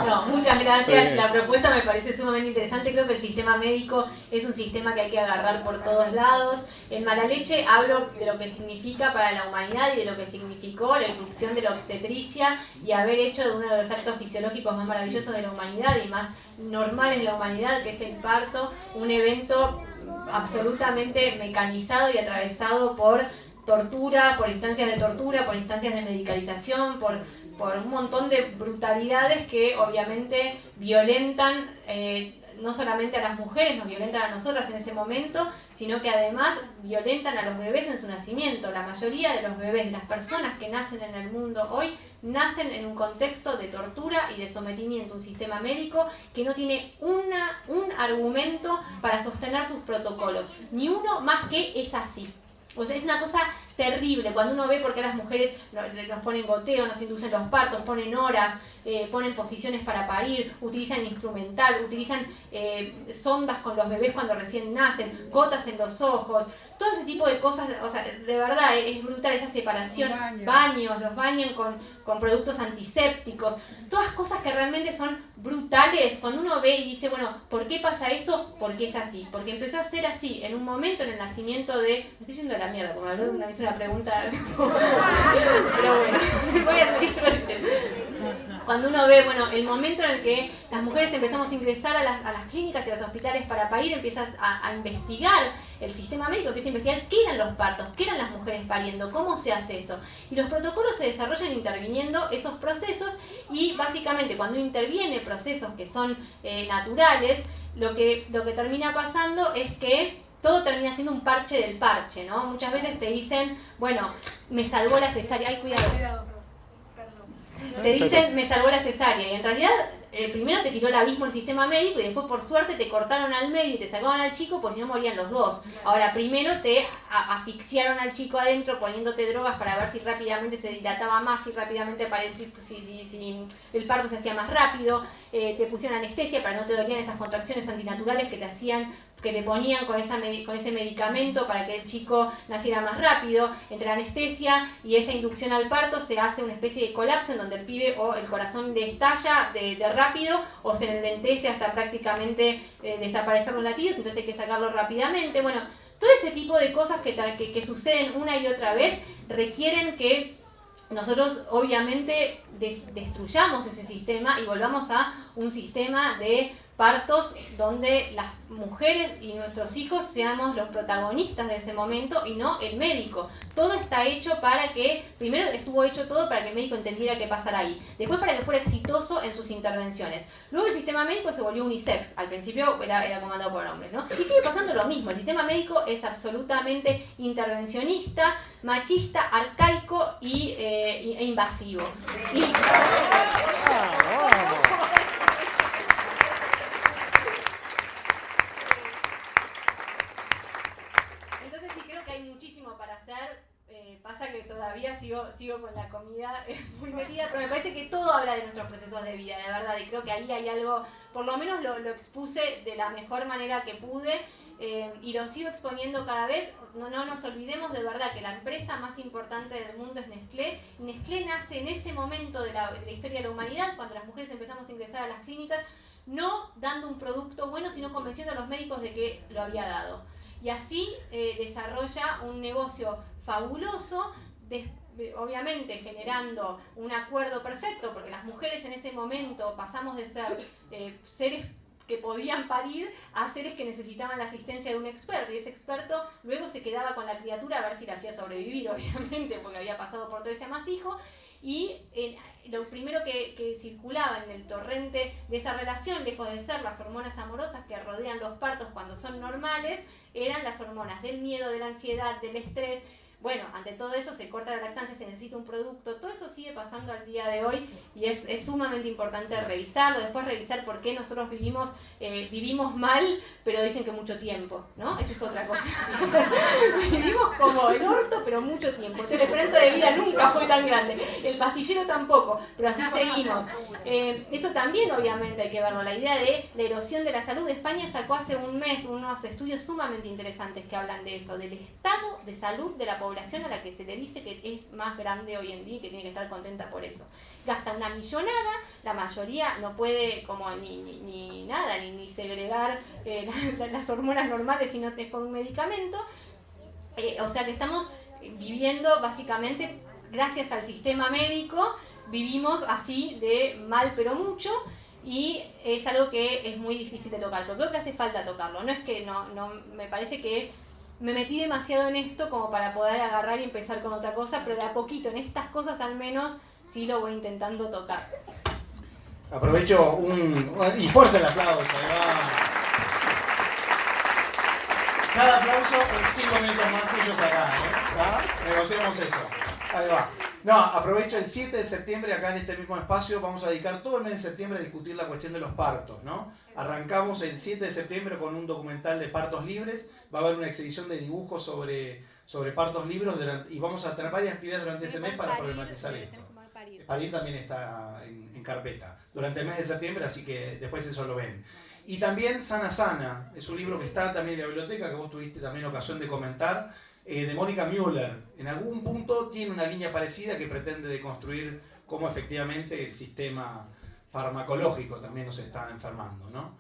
No, muchas gracias. La propuesta me parece sumamente interesante. Creo que el sistema médico es un sistema que hay que agarrar por todos lados. En Mala Leche hablo de lo que significa para la humanidad y de lo que significó la irrupción de la obstetricia y haber hecho de uno de los actos fisiológicos más maravillosos de la humanidad y más normal en la humanidad, que es el parto, un evento absolutamente mecanizado y atravesado por tortura, por instancias de tortura, por instancias de medicalización, por un montón de brutalidades que obviamente violentan no solamente a las mujeres, nos violentan a nosotras en ese momento, sino que además violentan a los bebés en su nacimiento. La mayoría de los bebés, las personas que nacen en el mundo hoy, nacen en un contexto de tortura y de sometimiento a un sistema médico que no tiene un argumento para sostener sus protocolos, ni uno más que es así. O sea, es una cosa terrible cuando uno ve por qué las mujeres nos ponen goteo, nos inducen los partos, ponen horas, ponen posiciones para parir, utilizan instrumental, utilizan sondas con los bebés cuando recién nacen, gotas en los ojos, todo ese tipo de cosas. O sea, de verdad es brutal esa separación. Baños, los bañan con productos antisépticos, todas cosas que realmente son brutales. Cuando uno ve y dice, bueno, ¿por qué pasa eso? Porque es así, porque empezó a ser así en un momento en el nacimiento de... Me estoy yendo a la mierda, porque me hizo una pregunta pero bueno, voy a seguir diciendo. Cuando uno ve, bueno, el momento en el que las mujeres empezamos a ingresar a las clínicas y a los hospitales para parir, empiezas a investigar el sistema médico, empieza a investigar qué eran los partos, qué eran las mujeres pariendo, cómo se hace eso. Y los protocolos se desarrollan interviniendo esos procesos y básicamente cuando uno interviene procesos que son naturales, lo que termina pasando es que todo termina siendo un parche del parche, ¿no? Muchas veces te dicen, bueno, me salvó la cesárea. Ay, cuidado. Te dicen, me salvó la cesárea. Y en realidad, primero te tiró al abismo el sistema médico y después, por suerte, te cortaron al medio y te salvaron al chico, porque si no morían los dos. Ahora, primero te asfixiaron al chico adentro poniéndote drogas para ver si rápidamente se dilataba más, si rápidamente si el parto se hacía más rápido. Te pusieron anestesia para no te dolieran esas contracciones antinaturales que te ponían con ese medicamento para que el chico naciera más rápido. Entre la anestesia y esa inducción al parto se hace una especie de colapso en donde el pibe o el corazón le estalla de rápido o se enlentece hasta prácticamente desaparecer los latidos, entonces hay que sacarlo rápidamente. Bueno, todo ese tipo de cosas que suceden una y otra vez requieren que nosotros obviamente destruyamos ese sistema y volvamos a un sistema de partos donde las mujeres y nuestros hijos seamos los protagonistas de ese momento y no el médico. Todo está hecho para que, primero estuvo hecho todo para que el médico entendiera qué pasara ahí, después para que fuera exitoso en sus intervenciones. Luego el sistema médico se volvió unisex, al principio era comandado por hombres, ¿no? Y sigue pasando lo mismo, el sistema médico es absolutamente intervencionista, machista, arcaico e invasivo. Pasa que todavía sigo con la comida muy metida, pero me parece que todo habla de nuestros procesos de vida, de verdad, y creo que ahí hay algo, por lo menos lo expuse de la mejor manera que pude, y lo sigo exponiendo cada vez. No nos olvidemos de verdad que la empresa más importante del mundo es Nestlé. Nestlé nace en ese momento de la historia de la humanidad, cuando las mujeres empezamos a ingresar a las clínicas, no dando un producto bueno, sino convenciendo a los médicos de que lo había dado. Y así desarrolla un negocio fabuloso obviamente generando un acuerdo perfecto, porque las mujeres en ese momento pasamos de ser seres que podían parir a seres que necesitaban la asistencia de un experto, y ese experto luego se quedaba con la criatura a ver si la hacía sobrevivir, obviamente, porque había pasado por todo ese amasijo. Y lo primero que circulaba en el torrente de esa relación, lejos de ser las hormonas amorosas que rodean los partos cuando son normales, eran las hormonas del miedo, de la ansiedad, del estrés. Bueno, ante todo eso se corta la lactancia, se necesita un producto, todo eso sigue pasando al día de hoy y es sumamente importante revisarlo, después revisar por qué nosotros vivimos mal, pero dicen que mucho tiempo, ¿no? Esa es otra cosa. Vivimos como el orto, pero mucho tiempo. La esperanza de vida nunca fue tan grande, el pastillero tampoco, pero así seguimos. Eso también obviamente hay que verlo, la idea de la erosión de la salud. España sacó hace un mes unos estudios sumamente interesantes que hablan de eso, del estado de salud de la población a la que se le dice que es más grande hoy en día y que tiene que estar contenta por eso. Gasta una millonada, la mayoría no puede como ni nada, ni segregar las hormonas normales si no es por un medicamento. O sea que estamos viviendo básicamente, gracias al sistema médico, vivimos así de mal pero mucho. Y es algo que es muy difícil de tocar, pero creo que hace falta tocarlo. No es que no me parece que me metí demasiado en esto como para poder agarrar y empezar con otra cosa, pero de a poquito, en estas cosas al menos, sí lo voy intentando tocar. Aprovecho y fuerte el aplauso. Cada aplauso en 5 minutos más tuyos acá, ¿eh? Negociamos eso. Ahí va. No, aprovecho el 7 de septiembre acá en este mismo espacio, vamos a dedicar todo el mes de septiembre a discutir la cuestión de los partos, ¿no? Arrancamos el 7 de septiembre con un documental de partos libres, va a haber una exhibición de dibujos sobre partos libres y vamos a tener varias actividades durante ese mes para problematizar esto. Parir también está en carpeta durante el mes de septiembre, así que después eso lo ven. Y también Sana Sana, es un libro que está también en la biblioteca, que vos tuviste también ocasión de comentar, de Mónica Müller. En algún punto tiene una línea parecida que pretende deconstruir cómo efectivamente el sistema farmacológico también nos está enfermando, ¿no?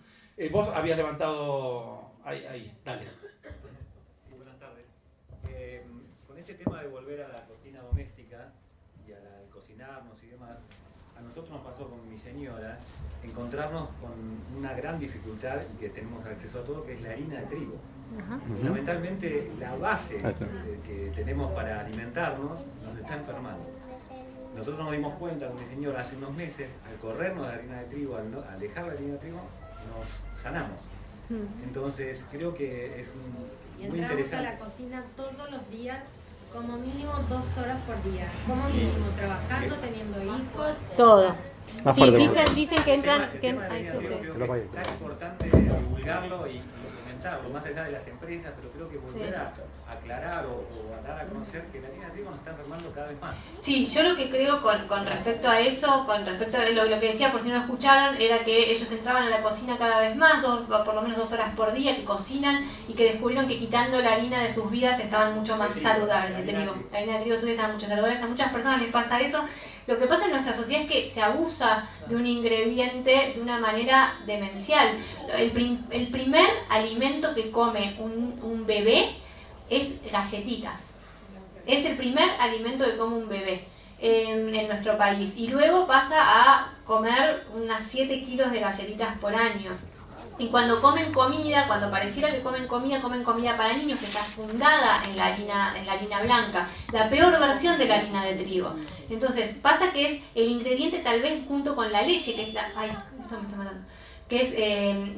Vos habías levantado... Ahí, dale. Buenas tardes. Con este tema de volver a la cocina doméstica y a la de cocinarnos y demás, a nosotros nos pasó con mi señora encontrarnos con una gran dificultad y que tenemos acceso a todo, que es la harina de trigo. Fundamentalmente la base que tenemos para alimentarnos nos está enfermando. Nosotros nos dimos cuenta con mi señora hace unos meses, al corrernos de harina de trigo, al dejar la harina de trigo, nos sanamos. Entonces creo que es muy interesante. A la cocina todos los días, como mínimo 2 horas por día, como mínimo trabajando, teniendo hijos. Todo. Más Sí, fuerte, dicen que entran... El tema de la harina de trigo creo que es tan importante divulgarlo y implementarlo, más allá de las empresas, pero creo que volver a aclarar o a dar a conocer que la harina de trigo nos está enfermando cada vez más. Sí, yo lo que creo con respecto a eso, con respecto a lo que decía, por si no lo escucharon, era que ellos entraban a la cocina cada vez más, por lo menos 2 horas por día, que cocinan y que descubrieron que quitando la harina de sus vidas estaban mucho más saludables. La harina de trigo estaban mucho saludables. A muchas personas les pasa eso. Lo que pasa en nuestra sociedad es que se abusa de un ingrediente de una manera demencial. El primer alimento que come un bebé es galletitas. Es el primer alimento que come un bebé en nuestro país. Y luego pasa a comer unas 7 kilos de galletitas por año. Y cuando comen comida, cuando pareciera que comen comida para niños que está fundada en la harina blanca, la peor versión de la harina de trigo. Entonces pasa que es el ingrediente tal vez junto con la leche, que es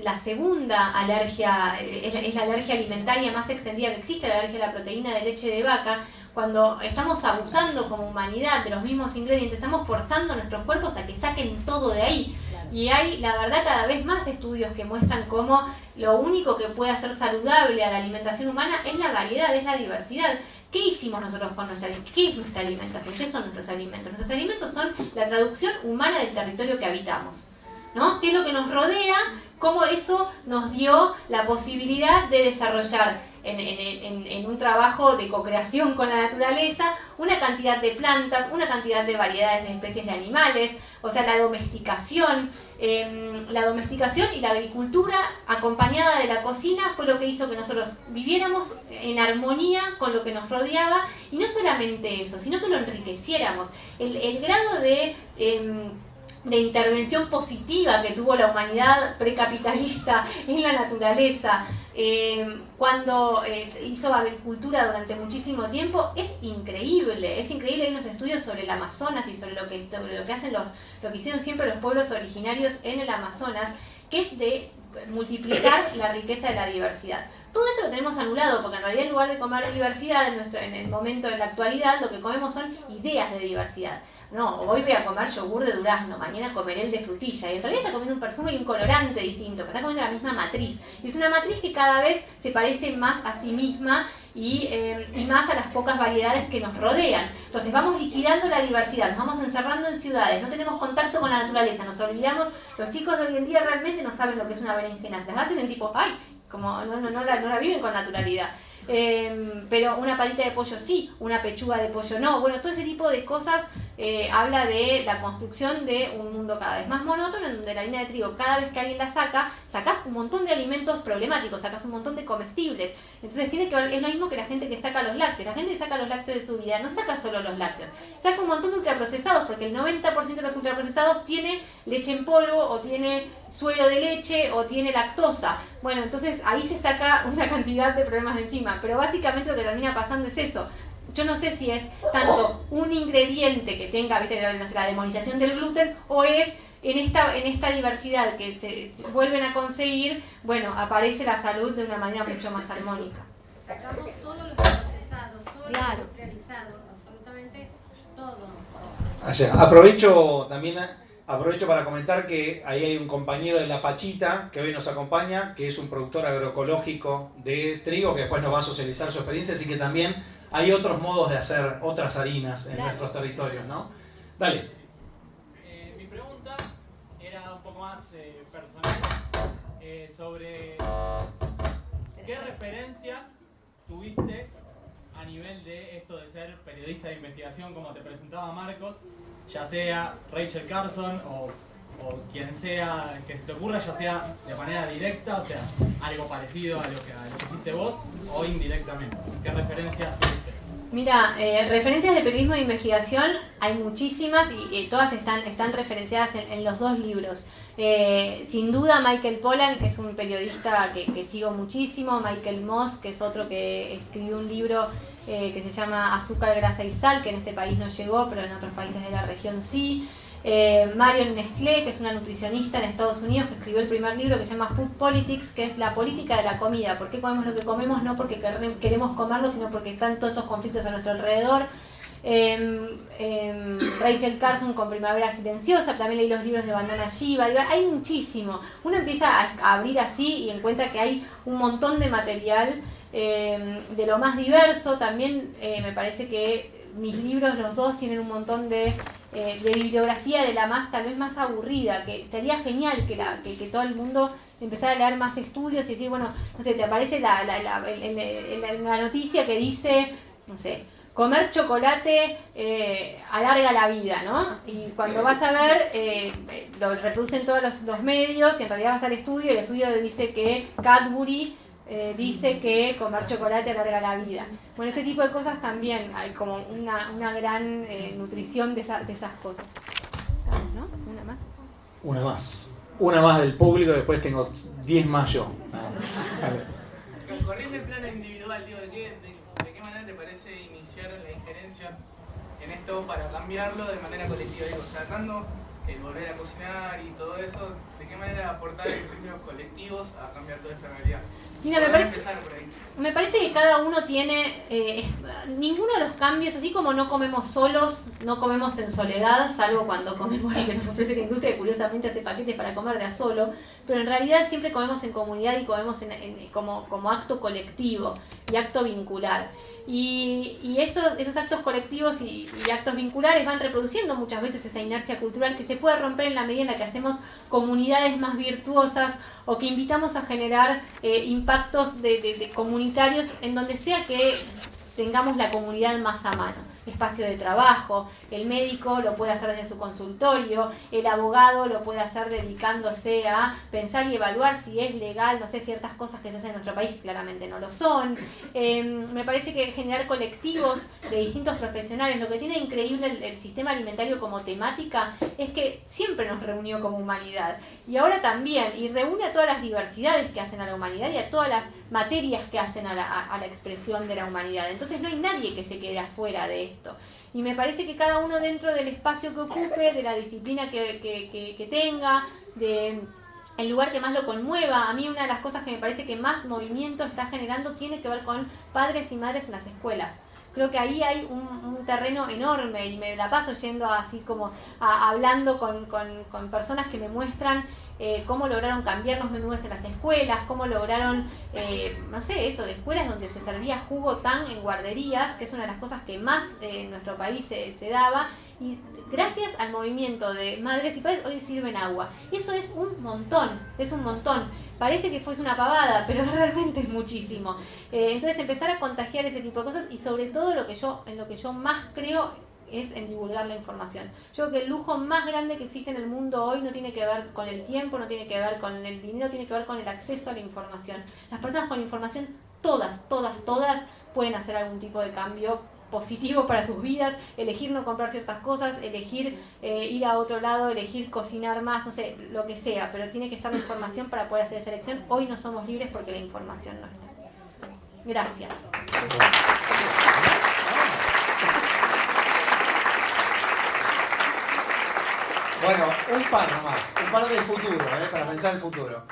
la segunda alergia, es la alergia alimentaria más extendida que existe, la alergia a la proteína de leche de vaca. Cuando estamos abusando como humanidad de los mismos ingredientes, estamos forzando a nuestros cuerpos a que saquen todo de ahí. Y hay, la verdad, cada vez más estudios que muestran cómo lo único que puede hacer saludable a la alimentación humana es la variedad, es la diversidad. ¿Qué hicimos nosotros con nuestra alimentación? ¿Qué es nuestra alimentación? ¿Qué son nuestros alimentos? Nuestros alimentos son la traducción humana del territorio que habitamos, ¿no? ¿Qué es lo que nos rodea? Cómo eso nos dio la posibilidad de desarrollar en un trabajo de co-creación con la naturaleza, una cantidad de plantas, una cantidad de variedades de especies de animales, o sea, la domesticación y la agricultura acompañada de la cocina fue lo que hizo que nosotros viviéramos en armonía con lo que nos rodeaba, y no solamente eso, sino que lo enriqueciéramos. El grado de intervención positiva que tuvo la humanidad precapitalista en la naturaleza cuando hizo agricultura durante muchísimo tiempo es increíble. Hay unos estudios sobre el Amazonas y sobre lo que hacen lo que hicieron siempre los pueblos originarios en el Amazonas, que es de multiplicar la riqueza de la diversidad. Todo eso lo tenemos anulado, porque en realidad en lugar de comer diversidad en el momento de la actualidad, lo que comemos son ideas de diversidad. No, hoy voy a comer yogur de durazno, mañana comeré el de frutilla, y en realidad está comiendo un perfume y un colorante distinto, pero está comiendo la misma matriz. Y es una matriz que cada vez se parece más a sí misma y más a las pocas variedades que nos rodean. Entonces vamos liquidando la diversidad, nos vamos encerrando en ciudades, no tenemos contacto con la naturaleza, nos olvidamos. Los chicos de hoy en día realmente no saben lo que es una berenjena, se las hacen tipo, ay, como no la viven con naturalidad. Pero una patita de pollo sí, una pechuga de pollo no. Bueno, todo ese tipo de cosas habla de la construcción de un mundo cada vez más monótono, en donde la harina de trigo, cada vez que alguien la sacas un montón de alimentos problemáticos, sacas un montón de comestibles. Entonces tiene que ver, es lo mismo que la gente que saca los lácteos. La gente que saca los lácteos de su vida no saca solo los lácteos, saca un montón de ultraprocesados, porque el 90% de los ultraprocesados tiene leche en polvo, o tiene suero de leche, o tiene lactosa. Bueno, entonces ahí se saca una cantidad de problemas de encima, pero básicamente lo que termina pasando es eso. Yo no sé si es tanto un ingrediente que tenga, ¿viste?, la demonización del gluten, o es en esta diversidad que se vuelven a conseguir, bueno, aparece la salud de una manera mucho más armónica. Sacamos todo lo procesado, todo Claro. lo industrializado, absolutamente todo. Aprovecho para comentar que ahí hay un compañero de La Pachita que hoy nos acompaña, que es un productor agroecológico de trigo, que después nos va a socializar su experiencia, así que también hay otros modos de hacer otras harinas en nuestros territorios, ¿no? Dale. Mi pregunta era un poco más personal, sobre qué referencias tuviste a nivel de esto de ser periodista de investigación, como te presentaba Marcos, ya sea Rachel Carson o quien sea que se te ocurra, ya sea de manera directa, o sea, algo parecido a lo que hiciste vos, o indirectamente. ¿Qué referencias tuviste? Mira, referencias de periodismo de investigación hay muchísimas, y todas están referenciadas en los dos libros. Sin duda Michael Pollan, que es un periodista que sigo muchísimo, Michael Moss, que es otro que escribió un libro que se llama Azúcar, Grasa y Sal, que en este país no llegó, pero en otros países de la región sí. Marion Nestlé, que es una nutricionista en Estados Unidos, que escribió el primer libro que se llama Food Politics, que es la política de la comida. ¿Por qué comemos lo que comemos? No porque queremos comerlo, sino porque están todos estos conflictos a nuestro alrededor. Rachel Carson con Primavera Silenciosa, también leí los libros de Vandana Shiva. Hay muchísimo. Uno empieza a abrir así y encuentra que hay un montón de material de lo más diverso. También me parece que mis libros, los dos, tienen un montón de bibliografía de la tal vez más aburrida, que estaría genial que todo el mundo empezara a leer más estudios y decir, bueno, no sé, te aparece la noticia que dice, no sé, comer chocolate alarga la vida, ¿no? Y cuando vas a ver, lo reproducen todos los medios, y en realidad vas al estudio, y el estudio dice que Cadbury dice que comer chocolate alarga la vida. Bueno, ese tipo de cosas también hay como una gran nutrición de esas cosas. ¿No? Una más del público, después tengo 10 más yo. Con ese plano individual, digo, ¿de qué manera te parece iniciaron la injerencia en esto para cambiarlo de manera colectiva? Digo, sacando el volver a cocinar y todo eso, ¿de qué manera aportar en términos colectivos a cambiar toda esta realidad? Mira, me parece que cada uno tiene, ninguno de los cambios, así como no comemos solos, no comemos en soledad, salvo cuando comemos lo que nos ofrece la industria, que curiosamente hace paquetes para comer de a solo, pero en realidad siempre comemos en comunidad y comemos como acto colectivo y acto vincular. Y esos actos colectivos y actos vinculares van reproduciendo muchas veces esa inercia cultural que se puede romper en la medida en la que hacemos comunidades más virtuosas, o que invitamos a generar impacto impactos de comunitarios en donde sea que tengamos la comunidad más a mano. Espacio de trabajo, el médico lo puede hacer desde su consultorio, el abogado lo puede hacer dedicándose a pensar y evaluar si es legal, no sé, ciertas cosas que se hacen en nuestro país, claramente no lo son. Me parece que generar colectivos de distintos profesionales, lo que tiene increíble el sistema alimentario como temática es que siempre nos reunió como humanidad, y ahora también, y reúne a todas las diversidades que hacen a la humanidad y a todas las materias que hacen a la expresión de la humanidad. Entonces no hay nadie que se quede afuera de esto. Y me parece que cada uno dentro del espacio que ocupe, de la disciplina que tenga, de el lugar que más lo conmueva. A mí una de las cosas que me parece que más movimiento está generando tiene que ver con padres y madres en las escuelas. Creo que ahí hay un terreno enorme y me la paso yendo así como hablando con personas que me muestran cómo lograron cambiar los menús en las escuelas, cómo lograron, no sé, eso, de escuelas donde se servía jugo tan en guarderías, que es una de las cosas que más en nuestro país se daba, y gracias al movimiento de madres y padres hoy sirven agua. Y eso es un montón, es un montón. Parece que fuese una pavada, pero realmente es muchísimo. Entonces empezar a contagiar ese tipo de cosas, y sobre todo en lo que yo más creo es en divulgar la información. Yo creo que el lujo más grande que existe en el mundo hoy no tiene que ver con el tiempo, no tiene que ver con el dinero, tiene que ver con el acceso a la información. Las personas con información, todas pueden hacer algún tipo de cambio positivo para sus vidas, elegir no comprar ciertas cosas, elegir ir a otro lado, elegir cocinar más, no sé, lo que sea, pero tiene que estar la información para poder hacer esa elección. Hoy no somos libres porque la información no está. Gracias. Bueno, un par del futuro, para pensar el futuro.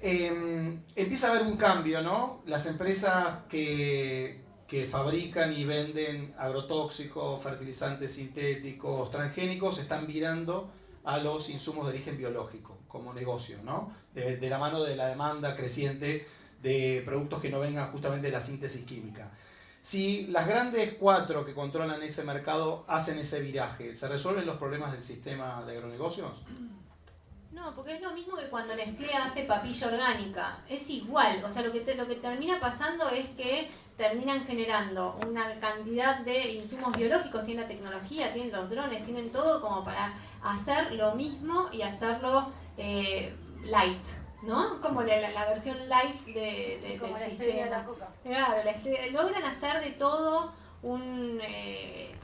Empieza a haber un cambio, ¿no? Las empresas que fabrican y venden agrotóxicos, fertilizantes sintéticos, transgénicos, están virando a los insumos de origen biológico como negocio, ¿no? De la mano de la demanda creciente de productos que no vengan justamente de la síntesis química. Si las grandes 4 que controlan ese mercado hacen ese viraje, ¿se resuelven los problemas del sistema de agronegocios? No, porque es lo mismo que cuando Nestlé hace papilla orgánica. Es igual. O sea, lo que termina pasando es que terminan generando una cantidad de insumos biológicos, tienen la tecnología, tienen los drones, tienen todo como para hacer lo mismo y hacerlo light, ¿no? Como la versión light del sistema. Claro, logran hacer de todo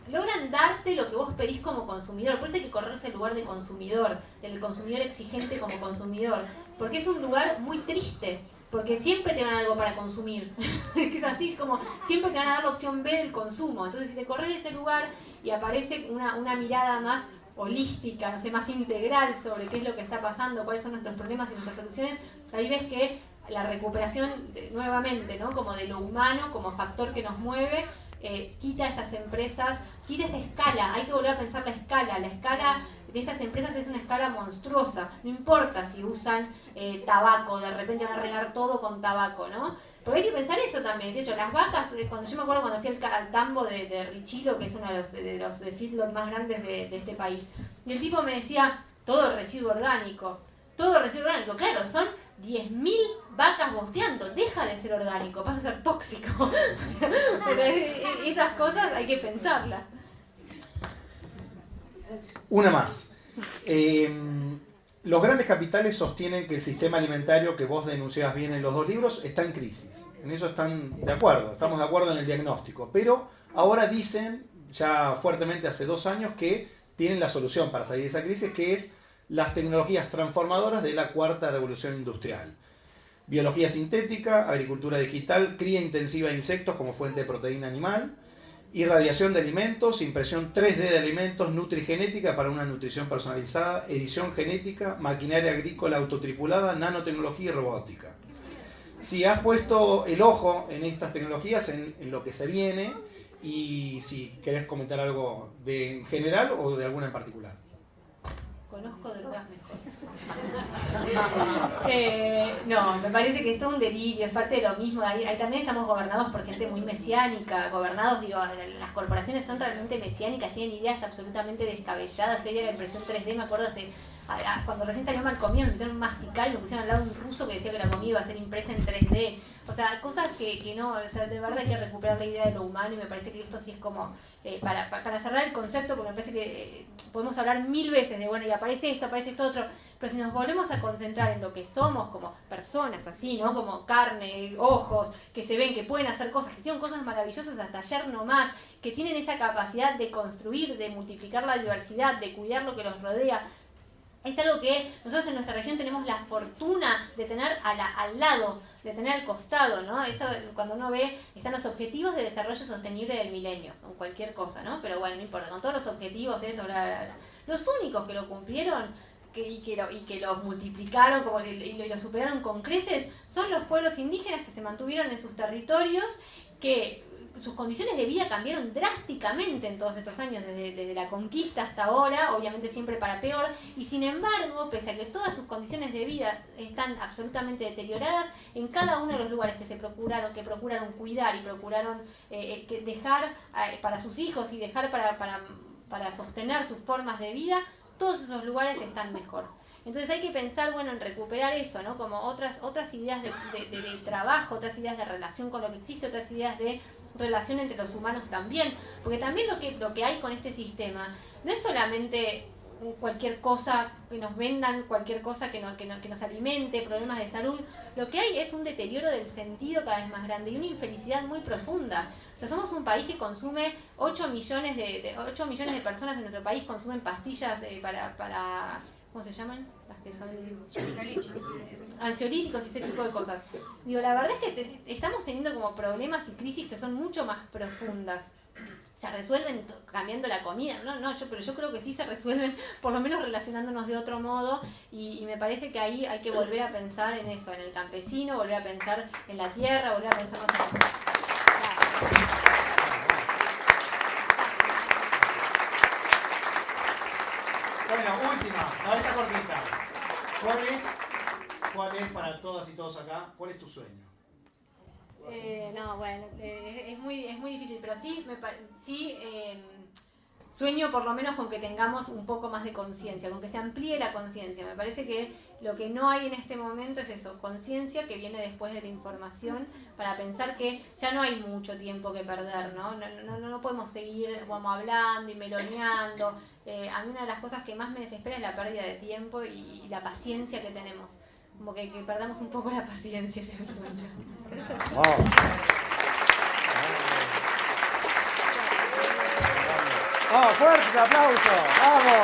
logran darte lo que vos pedís como consumidor. Por eso hay que correrse el lugar de consumidor, del consumidor exigente como consumidor, porque es un lugar muy triste, porque siempre te dan algo para consumir. Que es así, como siempre te van a dar la opción B del consumo. Entonces, si te corres de ese lugar y aparece una mirada más holística, no sé, más integral sobre qué es lo que está pasando, cuáles son nuestros problemas y nuestras soluciones, ahí ves que la recuperación nuevamente, ¿no? Como de lo humano, como factor que nos mueve, quita a estas empresas, quita esta escala. Hay que volver a pensar la escala de estas empresas es una escala monstruosa. No importa si usan tabaco, de repente van a regar todo con tabaco, ¿no? Porque hay que pensar eso también. De hecho, las vacas, cuando yo me acuerdo cuando fui al tambo de Richilo, que es uno de los feedlot más grandes de este país, y el tipo me decía, todo residuo orgánico. Claro, son 10.000 vacas bosteando, deja de ser orgánico, pasa a ser tóxico. Pero esas cosas hay que pensarlas. Una más. Los grandes capitales sostienen que el sistema alimentario que vos denunciabas bien en los 2 libros está en crisis. En eso están de acuerdo, estamos de acuerdo en el diagnóstico. Pero ahora dicen, ya fuertemente hace 2 años, que tienen la solución para salir de esa crisis, que es las tecnologías transformadoras de la 4ª revolución industrial. Biología sintética, agricultura digital, cría intensiva de insectos como fuente de proteína animal, irradiación de alimentos, impresión 3D de alimentos, nutrigenética para una nutrición personalizada, edición genética, maquinaria agrícola autotripulada, nanotecnología y robótica. Si has puesto el ojo en estas tecnologías, en lo que se viene, y si querés comentar algo en general o de alguna en particular. Conozco drogas mejor. No, me parece que es todo un delirio, es parte de lo mismo. Ahí también estamos gobernados por gente muy mesiánica, las corporaciones son realmente mesiánicas, tienen ideas absolutamente descabelladas. La idea de la impresión 3D, me acuerdo cuando recién salió Malcomido me metieron un masticar y me pusieron al lado un ruso que decía que la comida iba a ser impresa en 3D. O sea, cosas que no, o sea, de verdad hay que recuperar la idea de lo humano y me parece que esto sí es como, para cerrar el concepto, porque me parece que podemos hablar 1000 veces de, bueno, y aparece esto otro, pero si nos volvemos a concentrar en lo que somos como personas, así, ¿no? Como carne, ojos, que se ven, que pueden hacer cosas, que hicieron cosas maravillosas hasta ayer nomás, que tienen esa capacidad de construir, de multiplicar la diversidad, de cuidar lo que los rodea. Es algo que nosotros en nuestra región tenemos la fortuna de tener al lado, de tener al costado, ¿no? Eso, cuando uno ve, están los objetivos de desarrollo sostenible del milenio, con cualquier cosa, ¿no? Pero bueno, no importa, con todos los objetivos, eso, bla, bla, bla. Los únicos que lo cumplieron y que los multiplicaron y lo superaron con creces son los pueblos indígenas que se mantuvieron en sus territorios, que sus condiciones de vida cambiaron drásticamente en todos estos años, desde la conquista hasta ahora, obviamente siempre para peor, y sin embargo, pese a que todas sus condiciones de vida están absolutamente deterioradas, en cada uno de los lugares que procuraron cuidar y procuraron dejar para sus hijos y dejar para sostener sus formas de vida, todos esos lugares están mejor. Entonces hay que pensar, bueno, en recuperar eso, ¿no? Como otras ideas de trabajo, otras ideas de relación con lo que existe, otras ideas de relación entre los humanos también, porque también lo que hay con este sistema no es solamente cualquier cosa que nos vendan, cualquier cosa que nos alimente, problemas de salud. Lo que hay es un deterioro del sentido cada vez más grande y una infelicidad muy profunda. O sea, somos un país que consume 8 millones de personas en nuestro país consumen pastillas para ¿cómo se llaman? Las que son ansiolíticos y ese tipo de cosas. Digo, la verdad es que estamos teniendo como problemas y crisis que son mucho más profundas. ¿Se resuelven cambiando la comida? Pero yo creo que sí se resuelven, por lo menos relacionándonos de otro modo, y me parece que ahí hay que volver a pensar en eso, en el campesino, volver a pensar en la tierra, volver a pensar en otras cosas. Bueno, última, esta cortita. ¿Cuál es para todas y todos acá, cuál es tu sueño? Es muy difícil, pero sí sueño por lo menos con que tengamos un poco más de conciencia, con que se amplíe la conciencia. Me parece que lo que no hay en este momento es eso, conciencia que viene después de la información, para pensar que ya no hay mucho tiempo que perder, ¿no? No podemos seguir como hablando y meloneando. A mí una de las cosas que más me desespera es la pérdida de tiempo y la paciencia que tenemos. Como que perdamos un poco la paciencia, ese es mi sueño. ¡Fuerte aplauso! ¡Vamos!